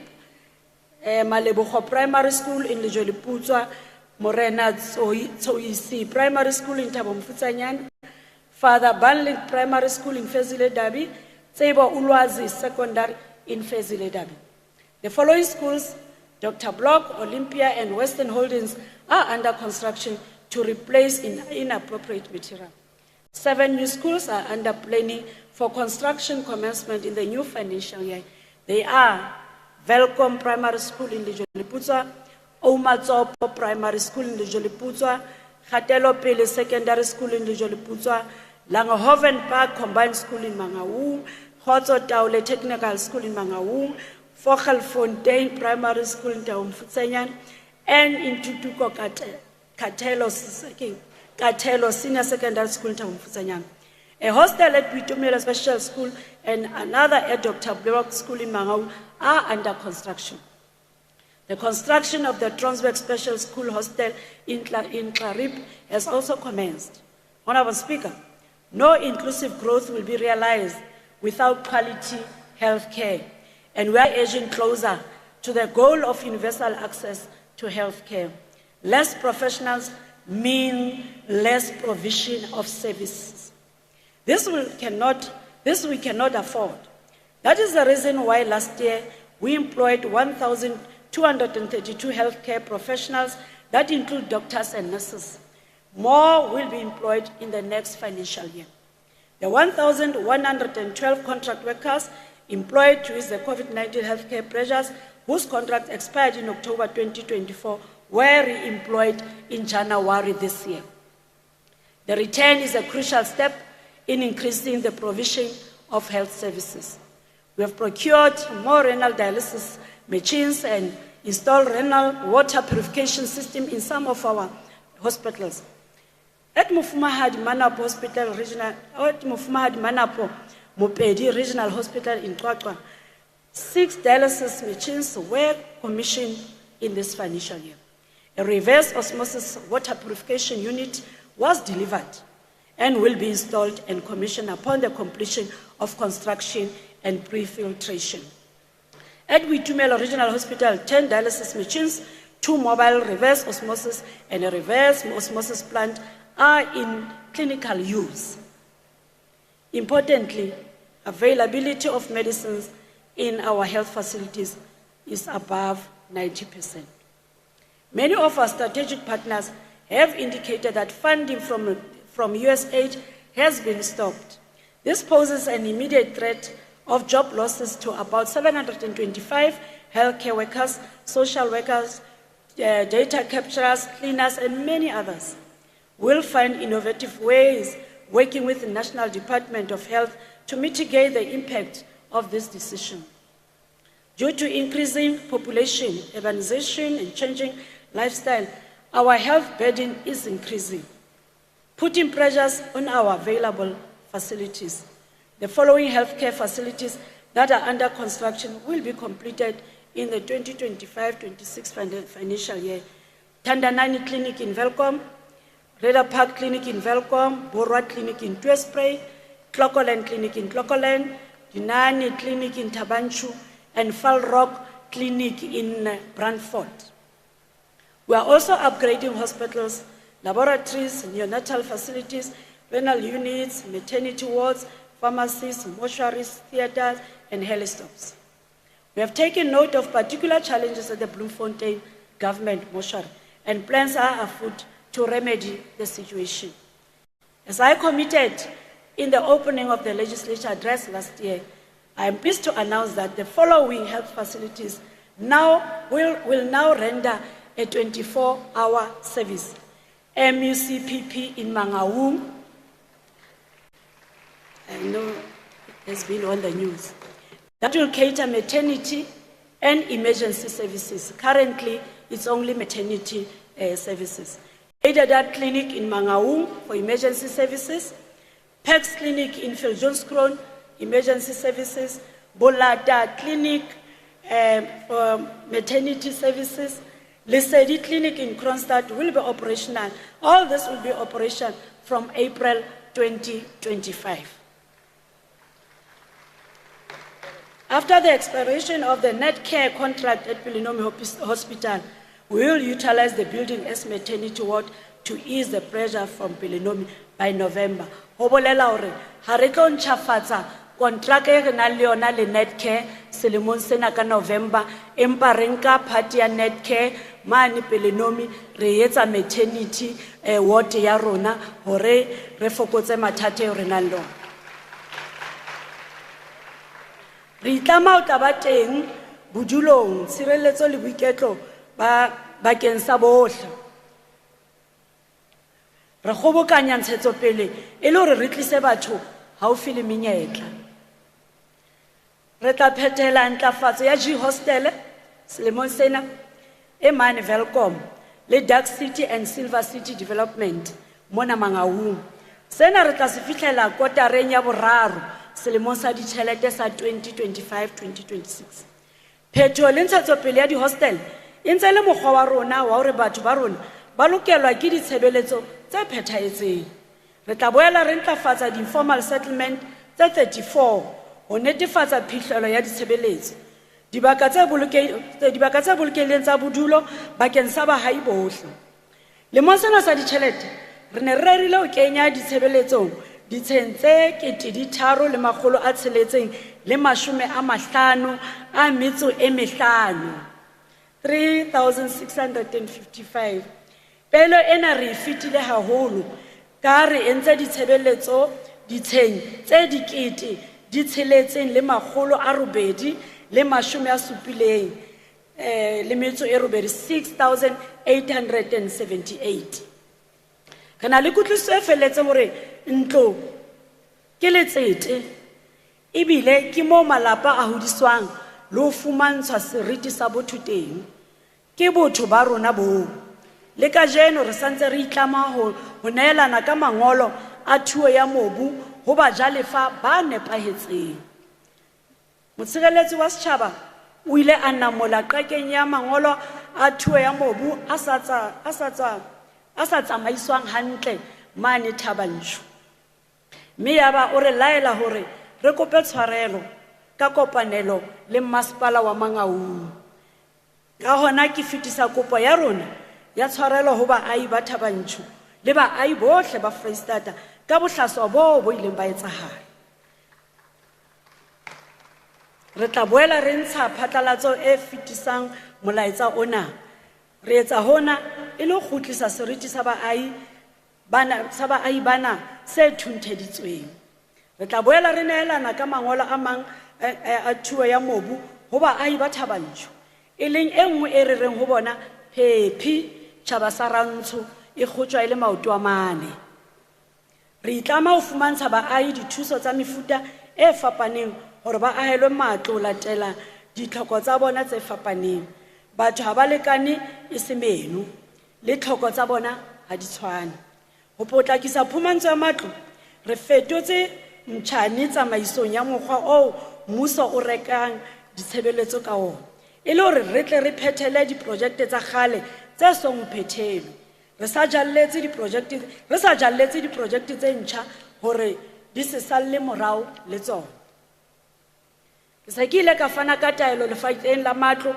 Malebogo Primary School in Lejoliputswa, Morena Tsoisi Primary School in Thabo Mofutsanyan, Father Banlik Primary School in Fezile Dabi, Tsebo Ulwazi Secondary in Fezile Dabi. The following schools, Dr. Block, Olympia, and Western Holdings, are under construction to replace inappropriate material. 7 new schools are under planning for construction commencement in the new financial year. They are Welcome Primary School in Lejoliputswa, Oumatsopo Primary School in Lejoliputswa, Gatelo Pele Secondary School in Lejoliputswa, Langehoven Park Combined School in Mangaung, Khotso Taule Technical School in Mangaung, Fogelfontein Primary School in Thabo Mofutsanyan, and in Tutuko Katelo Senior Secondary School in Thabo Mofutsanyan. A hostel at Bitumela Special School and another at Dr. Block School in Mangaung are under construction. The construction of the Tronsberg Special School hostel in Karib has also commenced. Honorable Speaker, no inclusive growth will be realized without quality health care, and we are edging closer to the goal of universal access to health care. Less professionals mean less provision of services. This we cannot afford. That is the reason why last year we employed 1,232 healthcare professionals that include doctors and nurses. More will be employed in the next financial year. The 1,112 contract workers employed to ease the COVID-19 healthcare pressures, whose contracts expired in October 2024, were re-employed in January this year. The return is a crucial step in increasing the provision of health services. We have procured more renal dialysis machines and installed renal water purification system in some of our hospitals. At Mufumahadi Manapo Hospital Mopedi Regional Hospital in Qwaqwa, 6 dialysis machines were commissioned in this financial year. A reverse osmosis water purification unit was delivered and will be installed and commissioned upon the completion of construction and pre-filtration. At Witumelo Regional Hospital, 10 dialysis machines, 2 mobile reverse osmosis and a reverse osmosis plant are in clinical use. Importantly, availability of medicines in our health facilities is above 90%. Many of our strategic partners have indicated that funding from USAID has been stopped. This poses an immediate threat of job losses to about 725 healthcare workers, social workers, data capturers, cleaners, and many others. We'll find innovative ways working with the National Department of Health to mitigate the impact of this decision. Due to increasing population, urbanization, and changing lifestyle, our health burden is increasing, putting pressures on our available facilities. The following healthcare facilities that are under construction will be completed in the 2025-26 financial year. Tandanani Clinic in Velcom, Reda Park Clinic in Velcom, Borwa Clinic in Tuespray, Clocolan Clinic in Clocolan, Dinani Clinic in Tabanchu, and Fall Rock Clinic in Brantford. We are also upgrading hospitals, laboratories, neonatal facilities, renal units, maternity wards, pharmacies, mortuaries, theaters, and helistops. We have taken note of particular challenges at the Bloemfontein government mortuary, and plans are afoot to remedy the situation. As I committed in the opening of the legislature address last year, I am pleased to announce that the following health facilities will now render a 24-hour service. MUCPP in Mangaung, I know it has been on the news. That will cater maternity and emergency services. Currently, it's only maternity services. Aided Clinic in Mangaung for emergency services, PEX Clinic in Viljoenskroon, emergency services, Bolata Clinic for maternity services, Lesedi Clinic in Kronstadt will be operational. All this will be operational from April 2025. After the expiration of the net care contract at Pelenomi Hospital, we will utilize the building as maternity ward to ease the pressure from Pelenomi by November. Ho bolela hore ha re tlo ntjhafatsa kontraka e re nang le yona le net care selemong sena ka November, empa re nka part ya net care mane Pelenomi re etsa maternity ward ya rona hore re fokotse mathata e re nang le ona. Re itlama ho taba teng bodulong tshireletso le boiketlo bakeng sa bohle. Re kgobokanya ntshetsopele e le hore re tlise batho haufi le menyetla. Re tla phethela ntlafatso ya G Hostel selemong sena e mane Welcome le Dark City and Silver City Development mona Mangaung. Sena re tla se fihlela kotareng ya boraro selemong sa ditjhelete sa 2025-2026. Phetho le ntshetsopele ya di-hostel e ntse le mokgwa wa rona wa hore batho ba rona ba lokelwa ke ditshebeletso tse phethahetseng. Re tla boela re ntlafatsa di-informal settlement tse 34 ho netefatsa phihlelo ya ditshebeletso. Dibaka tse bolokehileng tsa bodulo bakeng sa bahai bohle. Lemong sena sa ditjhelete re ne re rerile ho kenya ditshebeletsong ditsheng tse 3,655. Pelo ena re fitile haholo ka re entse ditshebeletso ditsheng tse dikete di tsheletseng le 870 le metso e robedi 6,878. Re na le kutlwisiso e felletseng hore ntlo ke letsete ebile ke mo malapa a hodiswang le ho fumantshwa seriti sa botho teng ke botho ba rona bo. Le kajeno re santse re itlama ho neelana ka mangolo a thuo ya mobu ho bajalefa ba nepahetseng. Motshireletsi wa setjhaba o ile a namola qakeng ya mangolo a thuo ya mobu a sa tsamaiswang hantle mane Thabanchu. Mme yaba o re laela hore re kope tshwarelo ka kopanelo le Masepala wa Mangaung. Ka hona ke fetisa kopo ya rona ya tshwarelo ho baahi ba Thabanchu le baahi bohle ba Freistata ka bohlaswa bo ileng ba etsahala. Re tla boela re ntsha phatlalatso e fetisang molaetsa ona. Re etsa hona e le ho kgutlisa seriti sa baahi bana se thuntheditsweng. Re tla boela re neelana ka mangolo a mang a thuo ya mobu ho baahi ba Thabanchu, e leng e nngwe e re reng ho bona phephi tjhaba sa Rantsho e kgotjwa e le maoto a mane. Re itlama ho fumantsha baahi dithuso tsa mefuta e fapaneng hore ba ahelwe matlo ho latela ditlhoko tsa bona tse fapaneng. Batho ha ba lekane e se meno le tlhoko tsa bona ha di tshwane. Ho potlakisa phumantsho ya matlo re fetotse ntjhane tsamaisong ya mokgwa o mmuso o rekang ditshebeletso ka ona, e le hore re tle re phethele diprojekte tsa kgale tse song phethelo. Re sa jalletse diprojekte tse ntjha hore di se salle morao le tsona. Ke sa ke ile ka fana ka taelo lefapheng la matlo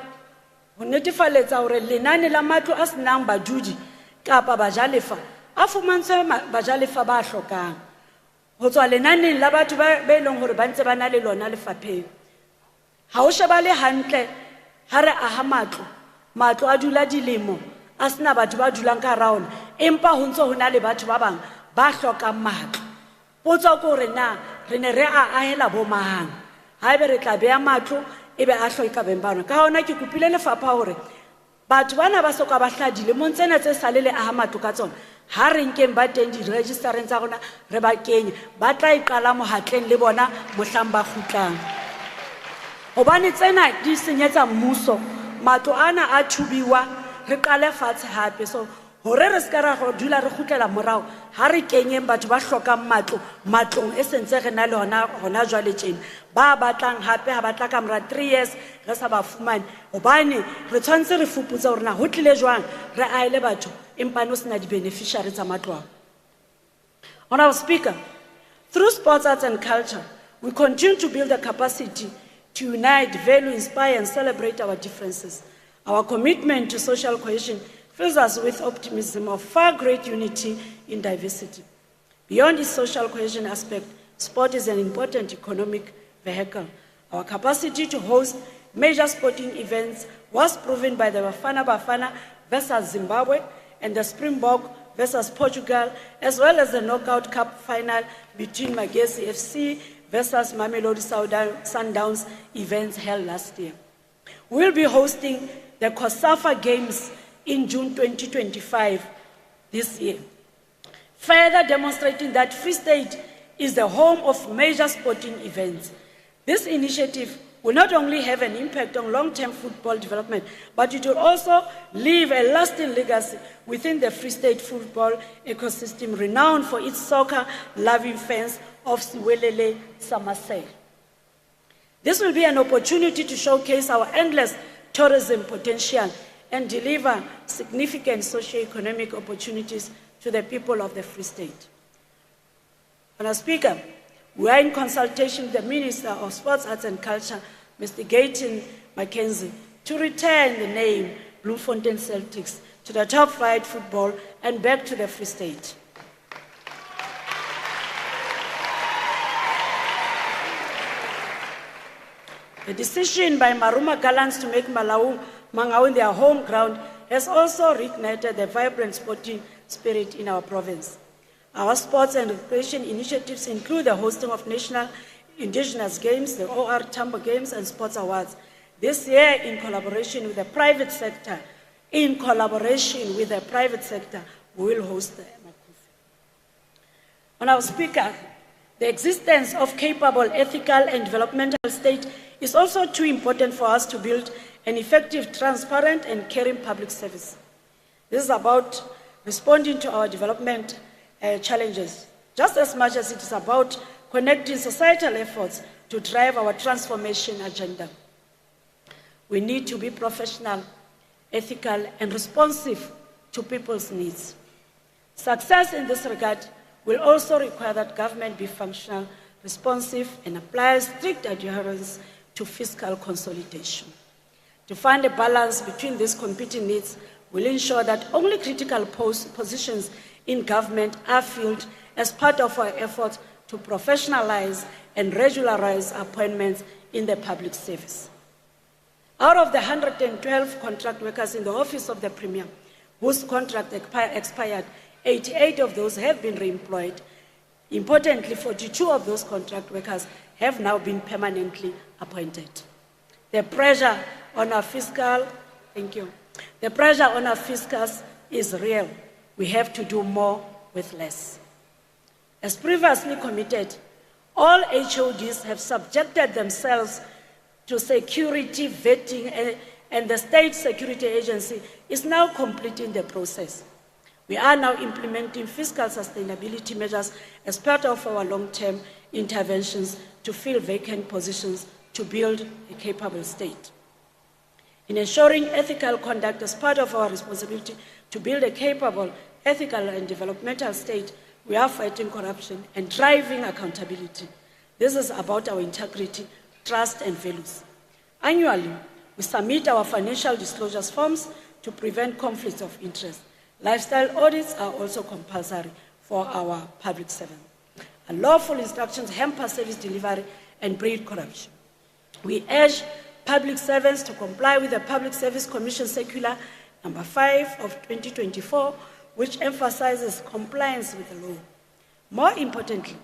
ho netefaletsa hore lenane la matlo a senang badudi kapa bajalefa a fumantshwe bajalefa ba hlokang ho tswa lenaneng la batho ba leng hore ba ntse ba na le lona lefapheng. Ha o shebale hantle ha re aha matlo a dula dilemo a sena batho ba dulang ka hara ona, empa ho ntse ho na le batho ba bang ba hlokang matlo. Potso ke hore na re ne re a ahela bo mang? Haebe re tla beha matlo ebe a hloka beng bana. Ka hona ke kopile lefapha hore batho bana ba soka ba hladile mo ntsena tse sale le aha matlo ka tsona, ha re nkeng ba teng di registereng tsa rona re ba kenye, ba tla iqala mohatleng le bona mohlang ba kgutlang. Hobane tsena di senyetsa mmuso, matlo ana a thubiwa, re qale fatshe hape. So hore re ska ra go dula re khutlela morao, ha re kenyeng batho ba hlokang matlong e sentse re na le hona jwale tjena, ba batlang hape ha batla ka mora 3 years re sa ba fumane. Hobane re tshwantse re fuputsa hore na ho tlile jwang re aile batho empa no sena di beneficiaries tsa matlo. Honourable Speaker, through sports, arts and culture, we continue to build the capacity to unite, value, inspire and celebrate our differences. Our commitment to social cohesion fills us with optimism of far great unity in diversity. Beyond its social cohesion aspect, sport is an important economic vehicle. Our capacity to host major sporting events was proven by the Bafana versus Zimbabwe and the Springbok versus Portugal, as well as the Knockout Cup final between Magesi FC versus Mamelodi Sundowns events held last year. We'll be hosting the COSAFA Games in June 2025 this year, further demonstrating that Free State is the home of major sporting events. This initiative will not only have an impact on long-term football development, but it will also leave a lasting legacy within the Free State football ecosystem, renowned for its soccer-loving fans of Siwelele Samasei. This will be an opportunity to showcase our endless tourism potential and deliver significant socio-economic opportunities to the people of the Free State. Honourable Speaker, we are in consultation with the Minister of Sports, Arts and Culture, Mr. Gayton Mackenzie, to return the name Bloemfontein Celtics to the top flight football and back to the Free State. The decision by Maruma Gallants to make Mangaung their home ground has also reignited the vibrant sporting spirit in our province. Our sports and recreation initiatives include the hosting of National Indigenous Games, the OR Tambo Games and Sports Awards. This year, in collaboration with the private sector, we will host the Maqueen. Honourable Speaker, the existence of capable, ethical and developmental state is also too important for us to build an effective, transparent and caring public service. This is about responding to our development challenges, just as much as it is about connecting societal efforts to drive our transformation agenda. We need to be professional, ethical, and responsive to people's needs. Success in this regard will also require that government be functional, responsive, and apply strict adherence to fiscal consolidation. To find a balance between these competing needs will ensure that only critical positions in government are filled as part of our efforts to professionalize and regularize appointments in the public service. Out of the 112 contract workers in the office of the Premier, whose contract expired, 88 of those have been reemployed. Importantly, 42 of those contract workers have now been permanently appointed. The pressure on our fiscal, The pressure on our fiscus is real. We have to do more with less. As previously committed, all HODs have subjected themselves to security vetting, and the State Security Agency is now completing the process. We are now implementing fiscal sustainability measures as part of our long-term interventions to fill vacant positions to build a capable state. In ensuring ethical conduct as part of our responsibility to build a capable, ethical and developmental state, we are fighting corruption and driving accountability. This is about our integrity, trust and values. Annually, We submit our financial disclosures forms to prevent conflicts of interest. Lifestyle audits are also compulsory for our public servants. Unlawful instructions hamper service delivery and breed corruption. We urge public servants to comply with the Public Service Commission Circular number 5 of 2024, which emphasizes compliance with the law. More importantly,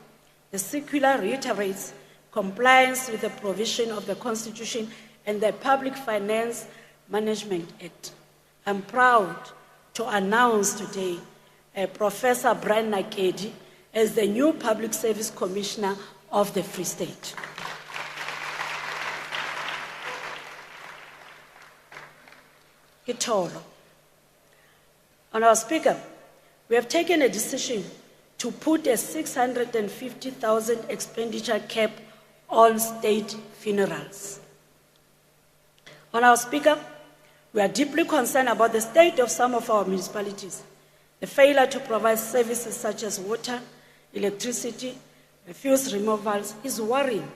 the circular reiterates compliance with the provision of the Constitution and the Public Finance Management Act. I'm proud to announce today Professor Brian Nakedi as the new Public Service Commissioner of the Free State. Kitolo. Honourable Speaker, we have taken a decision to put a 650,000 expenditure cap on state funerals. Honourable Speaker, we are deeply concerned about the state of some of our municipalities. The failure to provide services such as water, electricity, refuse removals is worrying.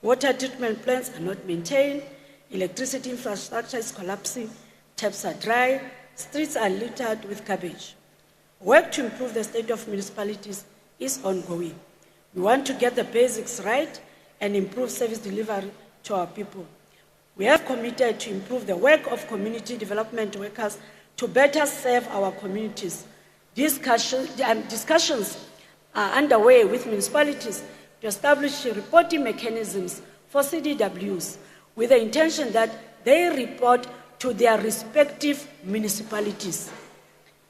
Water treatment plants are not maintained, electricity infrastructure is collapsing, taps are dry, streets are littered with garbage. Work to improve the state of municipalities is ongoing. We want to get the basics right and improve service delivery to our people. We have committed to improve the work of community development workers to better serve our communities. Discussions are underway with municipalities to establish reporting mechanisms for CDWs with the intention that they report to their respective municipalities.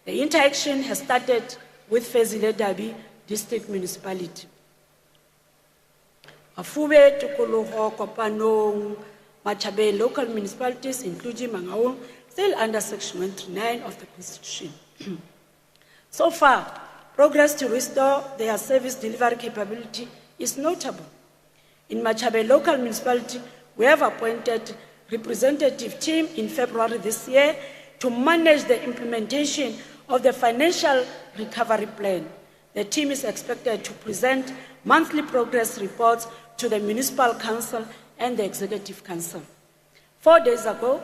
The interaction has started with Fezile Dabi District Municipality. Afube, Tukuluho, Kopanong, Machabe local municipalities, including Mangaung, still under Section 139 of the Constitution. So far, progress to restore their service delivery capability is notable. In Machabe local municipality, we have appointed representative team in February this year to manage the implementation of the financial recovery plan. The team is expected to present monthly progress reports to the Municipal Council and the Executive Council. 4 days ago,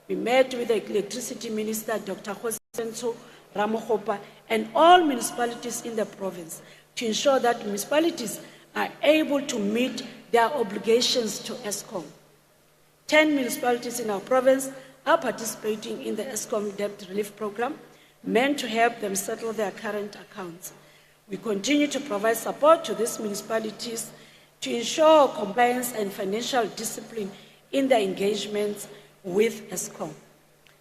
we met with the Electricity Minister, Dr. Josenso Ramohopa, and all municipalities in the province to ensure that municipalities are able to meet their obligations to ESCOM. 10 municipalities in our province are participating in the ESCOM debt relief program, meant to help them settle their current accounts. We continue to provide support to these municipalities to ensure compliance and financial discipline in their engagements with ESCOM.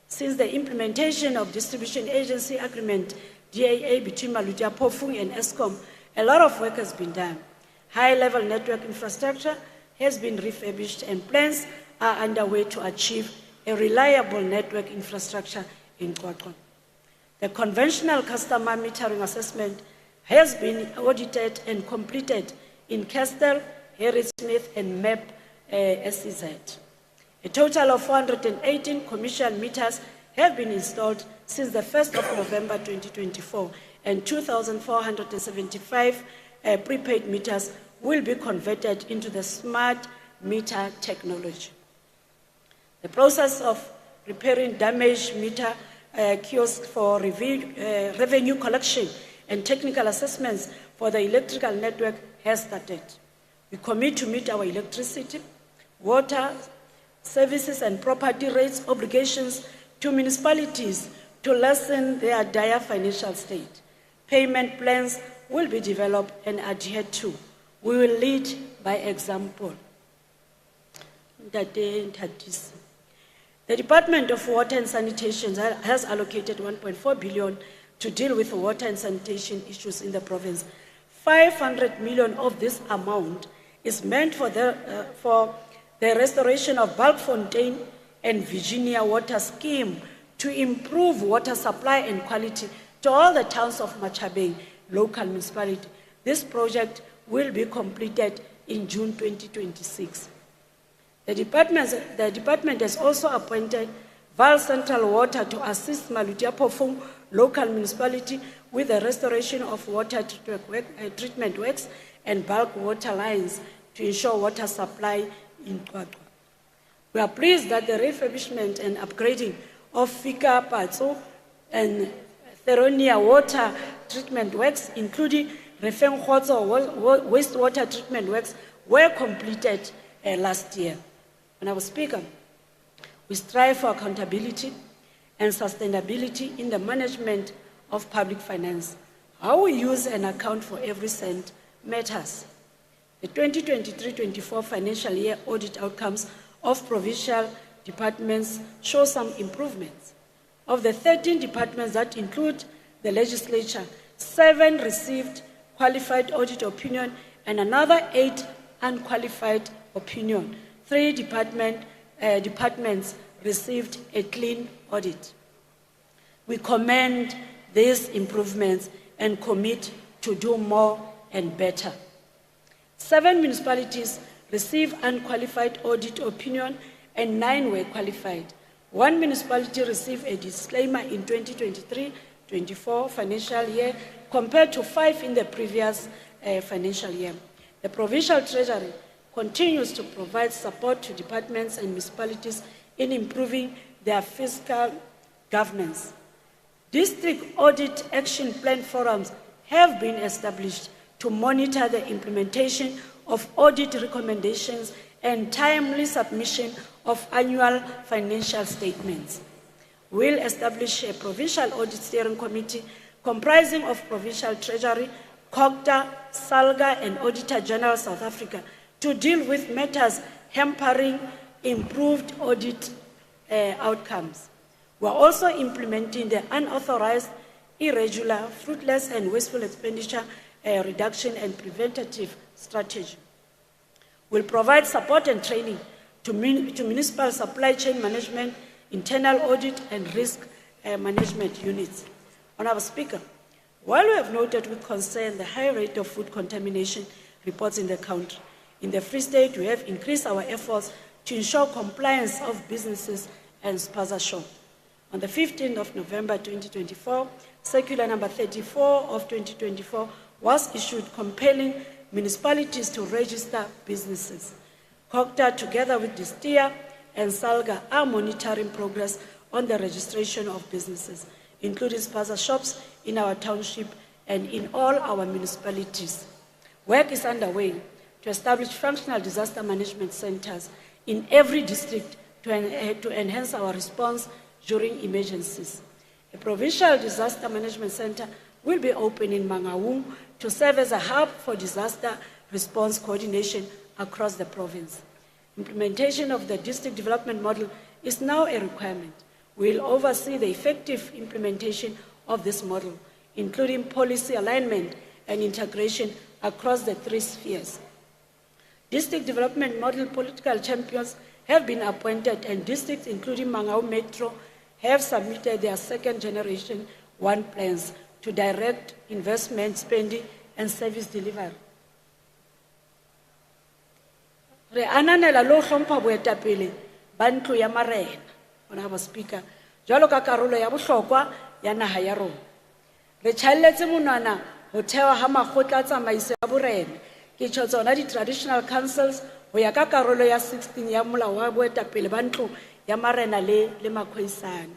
Since the implementation of Distribution Agency Agreement, DAA, between Malutia Pofung and ESCOM, a lot of work has been done. High-level network infrastructure has been refurbished and plans are underway to achieve a reliable network infrastructure in Kwakwa. The conventional customer metering assessment has been audited and completed in Castle, Harrismith, and MAP SEZ. A total of 418 commercial meters have been installed since the 1st of November 2024, and 2,475 prepaid meters will be converted into the smart meter technology. The process of repairing damaged meter kiosks for revenue collection and technical assessments for the electrical network has started. We commit to meet our electricity, water, services and property rates obligations to municipalities to lessen their dire financial state. Payment plans will be developed and adhered to. We will lead by example. The Department of Water and Sanitation has allocated 1.4 billion to deal with water and sanitation issues in the province. 500 million of this amount is meant for the restoration of Bloemfontein and Virginia water scheme to improve water supply and quality to all the towns of Machabe local municipality. This project will be completed in June 2026. The department has also appointed Val Central Water to assist Malutia Pofung local municipality with the restoration of water treatment works and bulk water lines to ensure water supply in Kwakwa. We are pleased that the refurbishment and upgrading of Fika Patso and Theronia water treatment works, including Refeng Khotso wastewater treatment works, were completed last year. Honourable Speaker, we strive for accountability and sustainability in the management of public finance. How we use and account for every cent matters. The 2023-24 financial year audit outcomes of provincial departments show some improvements. Of the 13 departments that include the legislature, 7 received qualified audit opinion and another 8 unqualified opinion. 3 departments received a clean audit. We commend these improvements and commit to do more and better. 7 municipalities received unqualified audit opinion and 9 were qualified. 1 municipality received a disclaimer in 2023-24 financial year compared to 5 in the previous financial year. The Provincial Treasury continues to provide support to departments and municipalities in improving their fiscal governance. District Audit Action Plan forums have been established to monitor the implementation of audit recommendations and timely submission of annual financial statements. We'll establish a Provincial Audit Steering Committee comprising of Provincial Treasury, COGTA, SALGA, and Auditor General South Africa to deal with matters hampering improved audit outcomes. We are also implementing the unauthorized, irregular, fruitless, and wasteful expenditure reduction and preventative strategy. We'll provide support and training to municipal supply chain management, internal audit, and risk management units. Honourable Speaker, while we have noted with concern the high rate of food contamination reports in the country, in the Free State we have increased our efforts to ensure compliance of businesses and spaza shop. On the 15th of November 2024, Circular number 34 of 2024 was issued compelling municipalities to register businesses. COGTA, together with DISTIA and SALGA, are monitoring progress on the registration of businesses, including spaza shops in our township and in all our municipalities. Work is underway to establish functional disaster management centers in every district to enhance our response during emergencies. A provincial disaster management center will be open in Mangaung to serve as a hub for disaster response coordination across the province. Implementation of the district development model is now a requirement. We will oversee the effective implementation of this model, including policy alignment and integration across the 3 spheres. District development model political champions have been appointed, and districts including Mangaung Metro have submitted their 2nd generation 1 plans to direct investment spending and service delivery. Re ananela lo hlompha boetapele ba ntlo ya marena, Honourable Speaker, jwalo ka karolo ya bohlokwa ya naha ya rona. Re tshalletse monwana ho thewa ha makgotla a tsamaiso ya borena, ke tjho tsona di-traditional councils ho ya ka karolo ya 16 ya molao wa boetapele ba ntlo ya marena le Maqueen.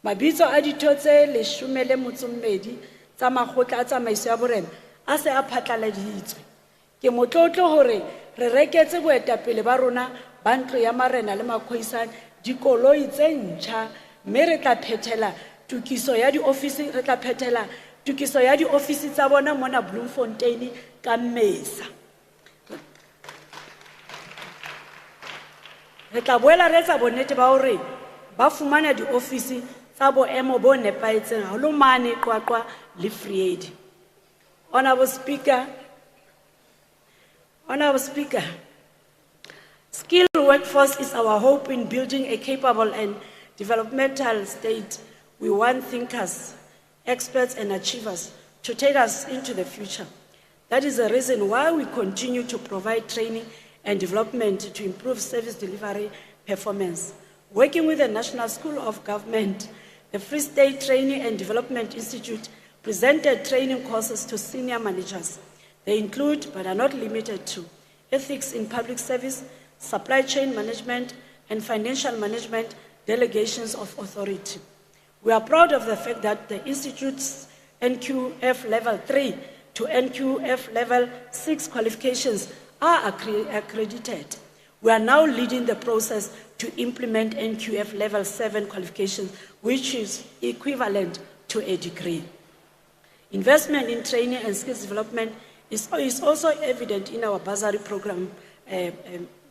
Mabitso a ditho tse 12 tsa makgotla a tsamaiso ya borena a se a phatlaladitswe. Ke motlotlo hore re reketse boetapele ba rona ba ntlo ya marena le Maqueen dikoloi tse ntjha, mme re tla phethela tukiso ya diofisi tsa bona mona Bloemfontein ka Mmesa. Re tla boela re etsa bonnete ba hore ba fumana diofisi tsa boemo bo nepaetseng haholo mane Qwaqwa le Freedi. Honourable Speaker, skilled workforce is our hope in building a capable and developmental state. We want thinkers, experts, and achievers to take us into the future. That is the reason why we continue to provide training and development to improve service delivery performance. Working with the National School of Government, the Free State Training and Development Institute presented training courses to senior managers. They include, but are not limited to, ethics in public service, supply chain management, and financial management delegations of authority. We are proud of the fact that the Institute's NQF Level 3 to NQF Level 6 qualifications are accredited. We are now leading the process to implement NQF Level 7 qualifications, which is equivalent to a degree. Investment in training and skills development is also evident in our bursary program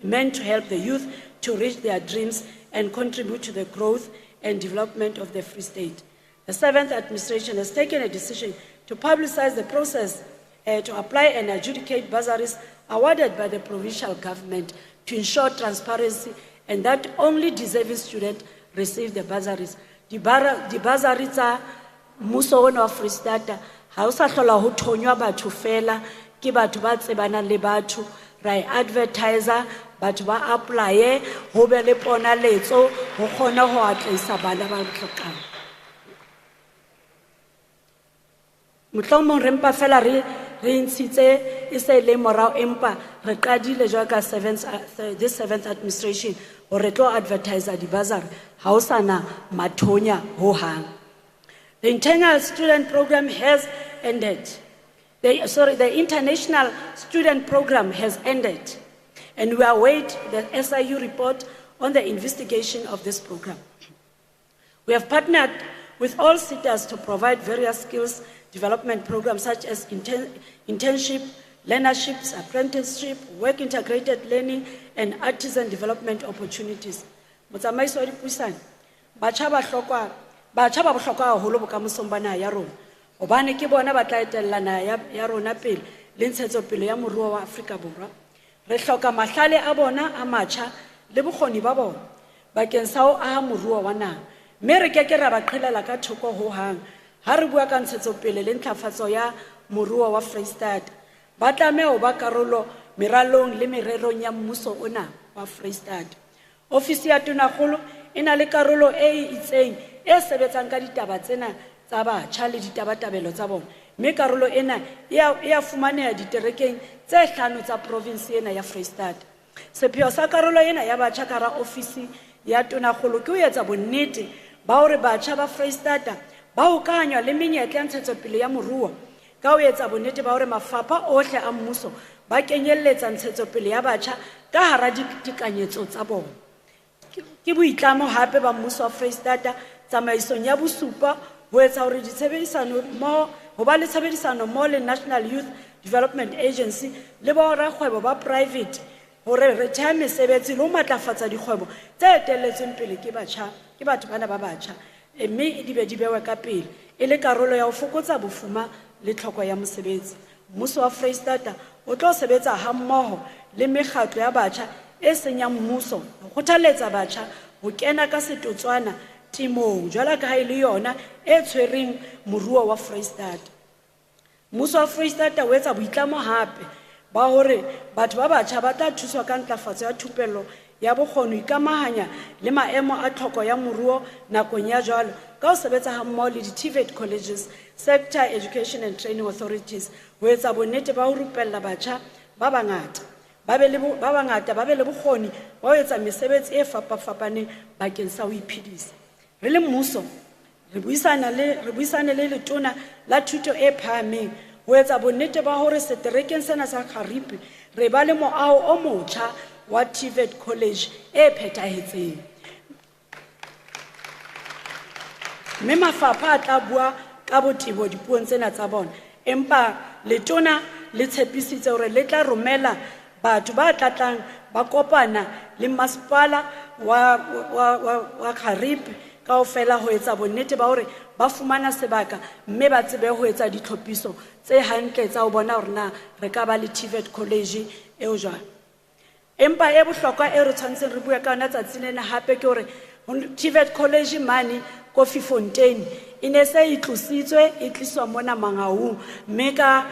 meant to help the youth to reach their dreams and contribute to the growth and development of the Free State. The 7th administration has taken a decision to publicize the process to apply and adjudicate bursaries awarded by the provincial government to ensure transparency and that only deserving students receive the bursaries. The bursaries are muso ono wa Free State ha o sa hlola ho thonywa batho fela ke batho ba tsebana le batho ra advertiser batho ba apply ho be le ponaletso ho kgona ho atlisa bana ba tlhokang. Motlhomong re mpa fela re ntshitse e se le morao empa re qadile jwa ka this 7th administration o re tlo advertiser di bursary ha o sana mathonya ho hang. The internal student program has ended. The international student program has ended, and we await the SIU report on the investigation of this program. We have partnered with all sitters to provide various skills development programs such as internship, learnerships, apprenticeship, work integrated learning, and artisan development opportunities. Motsamaiso wa dipuisano, batjha ba bohlokwa haholo bokamosong ba naha ya rona. Hobane ke bona ba tla etella naha ya rona pele le ntshetsopele ya moruo wa Afrika Borwa. Re hloka mahlale a bona a matjha le bokgoni ba bona bakeng sa ho aha moruo wa naha. Mme re keke ra ba qhelela ka thoko ho hang ha re bua ka ntshetsopele le ntlafatso ya moruo wa Free State. Ba tlameha ho ba karolo meralong le mererong ya mmuso ona wa Free State. Ofisi ya Tonakgolo e na le karolo e itseng e sebetsang ka ditaba tsena tsa batjha le ditabatabelo tsa bona. Mme karolo ena e a fumaneha diterekeng tse 5 tsa province ena ya Free State. Sepheo sa karolo ena ya batjha ka ra ofisi ya Tonakgolo ke ho etsa bonnete ba hore batjha ba Free State ba hokahanywa le menyetla ya ntshetsopele ya moruo ka ho etsa bonnete ba hore mafapha ohle a mmuso ba kenyelletsa ntshetsopele ya batjha ka hara ditekanyetso tsa bona. Ke boitlamo hape ba mmuso wa Free State tsamaisong ya bosupa ho etsa hore ho ba le tshebedisano mo le National Youth Development Agency le ba rakgwebo ba private hore re theha mesebetsi le ho matlafatsa dikgwebo tse etelletsweng pele ke batho bana ba batjha mme di bewe ka pele e le karolo ya ho fokotsa bofuma le tlhoko ya mosebetsi. Mmuso wa Free State o tlo sebetsa hammoho le mekgatlo ya batjha e senyang mmuso ho kgothaletsa batjha ho kena ka setotswana timong jwala ka ha ile yona e tshwereng moruo wa Free State. Mmuso wa Free State o etsa boitlamo hape ba hore batho ba batjha ba tla thuswa ka ntlafatso ya thupello ya bokgoni ikamahanya le maemo a tlhoko ya moruo nakong ya jwalo ka ho sebetsa hammoho le di-TVET colleges, sector education and training authorities ho etsa bonnete ba ho rupella batjha ba bangata ba be le bokgoni ba ho etsa mesebetsi e fapafapaneng bakeng sa ho iphedisa. Re le mmuso re buisane le letona la thuto e phahameng ho etsa bonnete ba hore seterekeng sena sa Kgaripi re ba le moaho o motjha wa TVET college e phethahetseng. Mme mafapha a tla bua ka botebo dipuong tsena tsa bona empa letona le tshepisitse hore le tla romela batho ba tlatlang ba kopana le masepala wa Kgaripi kaofela ho etsa bonnete ba hore ba fumana sebaka mme ba tsebe ho etsa ditlhophiso tse hantle tsa ho bona hore na re ka ba le TVET college eo jwang. Empa e bohlokwa e re tshwantseng re bua ka yona tsatsing lena hape ke hore TVET college mane Bloemfontein e ne se e tlositswe e tliswa mona Mangaung mme ka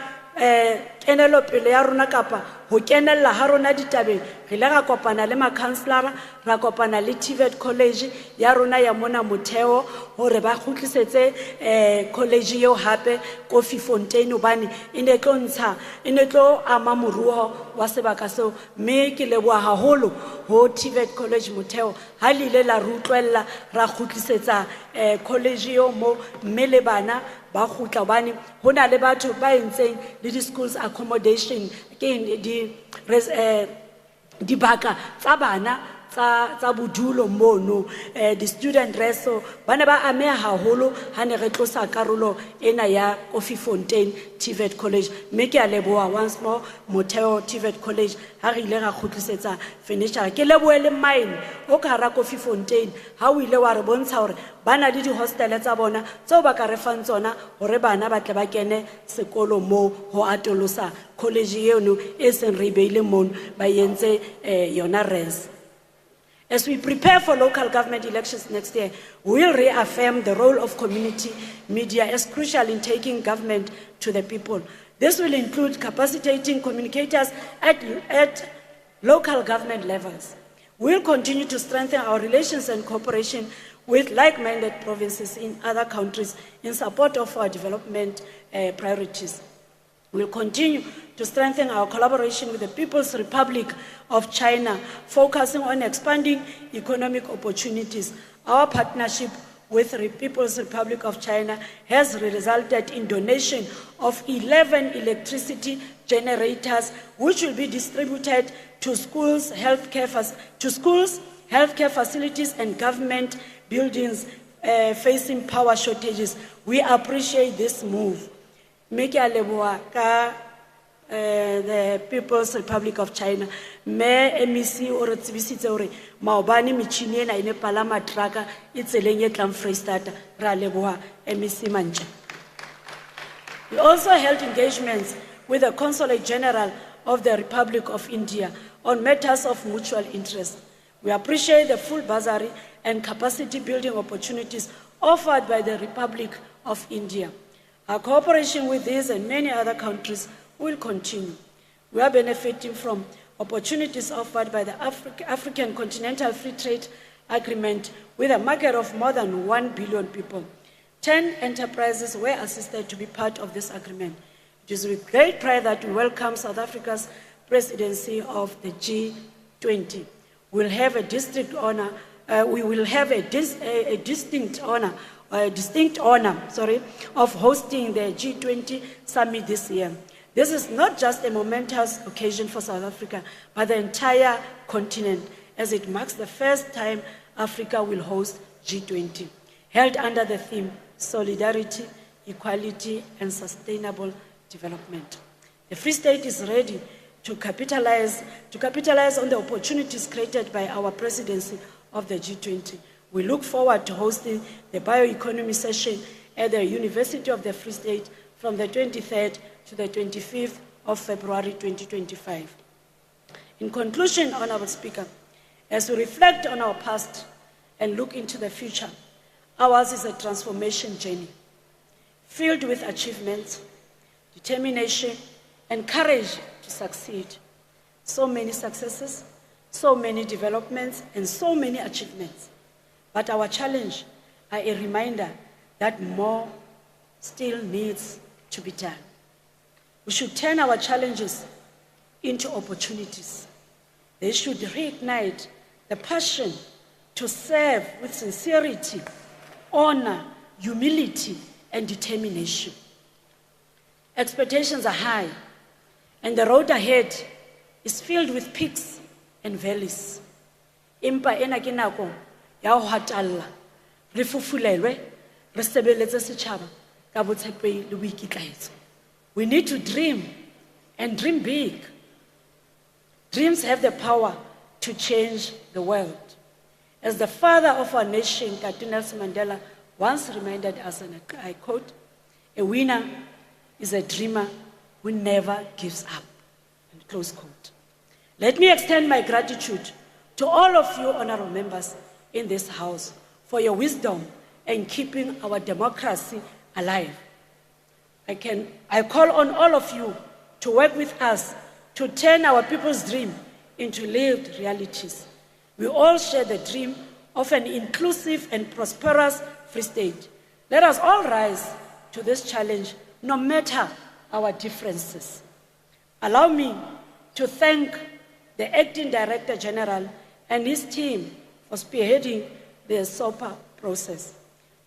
kenelopele ya rona kapa ho kenella ha rona ditabeng re ile ra kopana le ma-councilora ra kopana le TVET college ya rona ya mona Motheo hore ba khutlisetse college eo hape Bloemfontein hobane e ne tlo ama moruo wa sebaka seo mme ke leboha haholo ho TVET college Motheo ha le ile la rutlwella ra khutlisetsa college eo mo mme le bana ba khutla hobane hona le batho ba entseng le di-schools accommodation ke dibaka tsa bana tsa bodulo mono the student reso bana ba ameha haholo ha ne re tlosa karolo ena ya Bloemfontein TVET college mme ke a leboha once more Motheo TVET college ha re ile ra khutlisetsa furniture ke leboele mine o ka ra Bloemfontein ha o ile wa re bontsha hore bana le di hostel tsa bona tseo ba ka re fang tsona hore bana ba tle ba kene sekolo mo ho atolosa college eno e seng re beile mono ba yentse yona res. As we prepare for local government elections next year, we will reaffirm the role of community media as crucial in taking government to the people. This will include capacitating communicators at local government levels. We will continue to strengthen our relations and cooperation with like-minded provinces in other countries in support of our development priorities. We will continue to strengthen our collaboration with the People's Republic of China, focusing on expanding economic opportunities. Our partnership with the People's Republic of China has resulted in donation of 11 electricity generators, which will be distributed to schools, healthcare facilities, and government buildings facing power shortages. We appreciate this move. Make a leboa ka the People's Republic of China. Me MEC o re tsebisitse hore maobane metšhini ena ine palama trucka e tseleng e tlang Freistata ra leboha MEC Mantja. We also held engagements with the Consulate General of the Republic of India on matters of mutual interest. We appreciate the full bursary and capacity building opportunities offered by the Republic of India. Our cooperation with these and many other countries will continue. We are benefiting from opportunities offered by the African Continental Free Trade Agreement with a market of more than 1 billion people. 10 enterprises were assisted to be part of this agreement. It is with great pride that we welcome South Africa's presidency of the G20. We will have a distinct honor of hosting the G20 summit this year. This is not just a momentous occasion for South Africa, but the entire continent, as it marks the first time Africa will host G20, held under the theme Solidarity, Equality, and Sustainable Development. The Free State is ready to capitalize on the opportunities created by our presidency of the G20. We look forward to hosting the bioeconomy session at the University of the Free State from the 23rd to the 25th of February 2025. In conclusion, Honorable Speaker, as we reflect on our past and look into the future, ours is a transformation journey filled with achievements, determination, and courage to succeed. So many successes, so many developments, and so many achievements. But our challenge are a reminder that more still needs to be done. We should turn our challenges into opportunities. They should reignite the passion to serve with sincerity, honor, humility, and determination. Expectations are high, and the road ahead is filled with peaks and valleys. Impa ena ke nako ya ho hatalla, re fufulelwe, re sebeletse setjhaba ka botshepehi le boikitlaetso. We need to dream and dream big. Dreams have the power to change the world. As the father of our nation, Nelson Mandela, once reminded us, and I quote, "A winner is a dreamer who never gives up," and close quote. Let me extend my gratitude to all of you honorable members in this house for your wisdom in keeping our democracy alive. I call on all of you to work with us to turn our people's dream into lived realities. We all share the dream of an inclusive and prosperous Free State. Let us all rise to this challenge, no matter our differences. Allow me to thank the Acting Director General and his team for spearheading the SOPA process,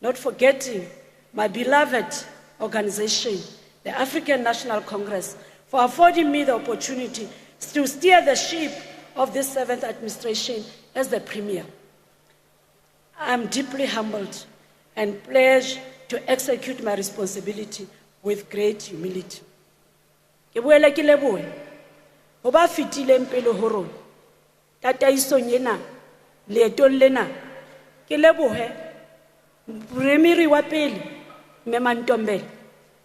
not forgetting my beloved organization, the African National Congress, for affording me the opportunity to steer the ship of this 7th administration as the Premier. I am deeply humbled and pledged to execute my responsibility with great humility. Ke boela ke lebohe ho ba fitileng pele ho rona tataisong ena leetong lena, ke lebohe Premier wa pele Mme Mantombela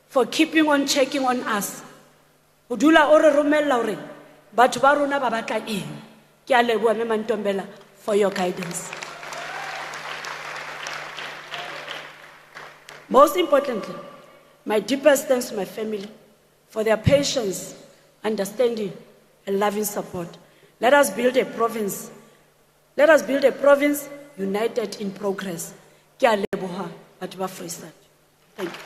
for keeping on checking on us. Ho dula o re romella hore batho ba rona ba batla eng. Ke a leboha Mme Mantombela for your guidance. Most importantly, my deepest thanks to my family for their patience, understanding, and loving support. Let us build a province. Let us build a province united in progress. Ke a leboha batho ba Free State. Thank you.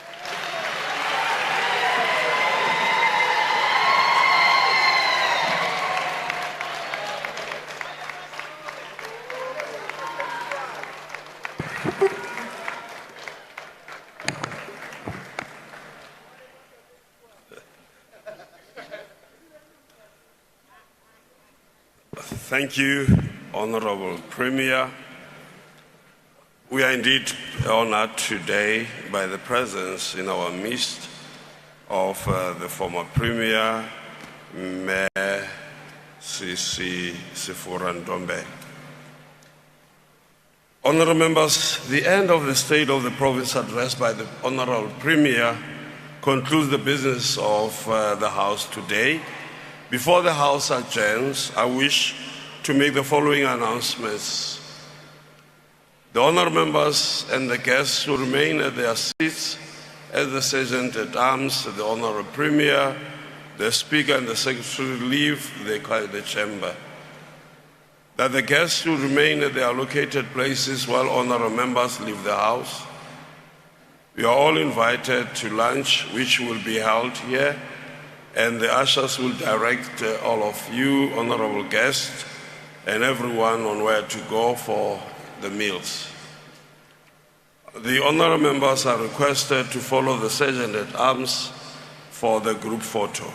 Thank you, Honorable Premier. We are indeed honored today by the presence in our midst of the former Premier, Mayor Sisi Sefura-Ntombela. Honorable members, the end of the State of the Province address by the Honorable Premier concludes the business of the House today. Before the House adjourns, I wish to make the following announcements. The honourable members and the guests who remain at their seats as the Sergeant at Arms, the Honourable Premier, the Speaker and the Secretary leave the chamber. That the guests who remain at their allocated places while honourable members leave the House. We are all invited to lunch, which will be held here, and the ushers will direct all of you, honourable guests, and everyone on where to go for the meals. The honourable members are requested to follow the Sergeant at Arms for the group photo.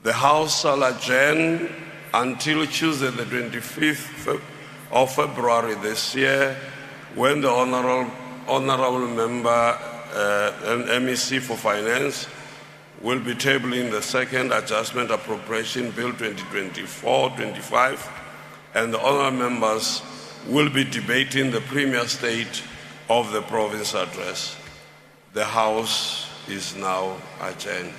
The House shall adjourn until Tuesday, the 25th of February this year, when the honourable member and MEC for Finance will be tabling the second adjustment appropriation bill 2024-25, and the honourable members will be debating the Premier State of the Province address. The House is now adjourned.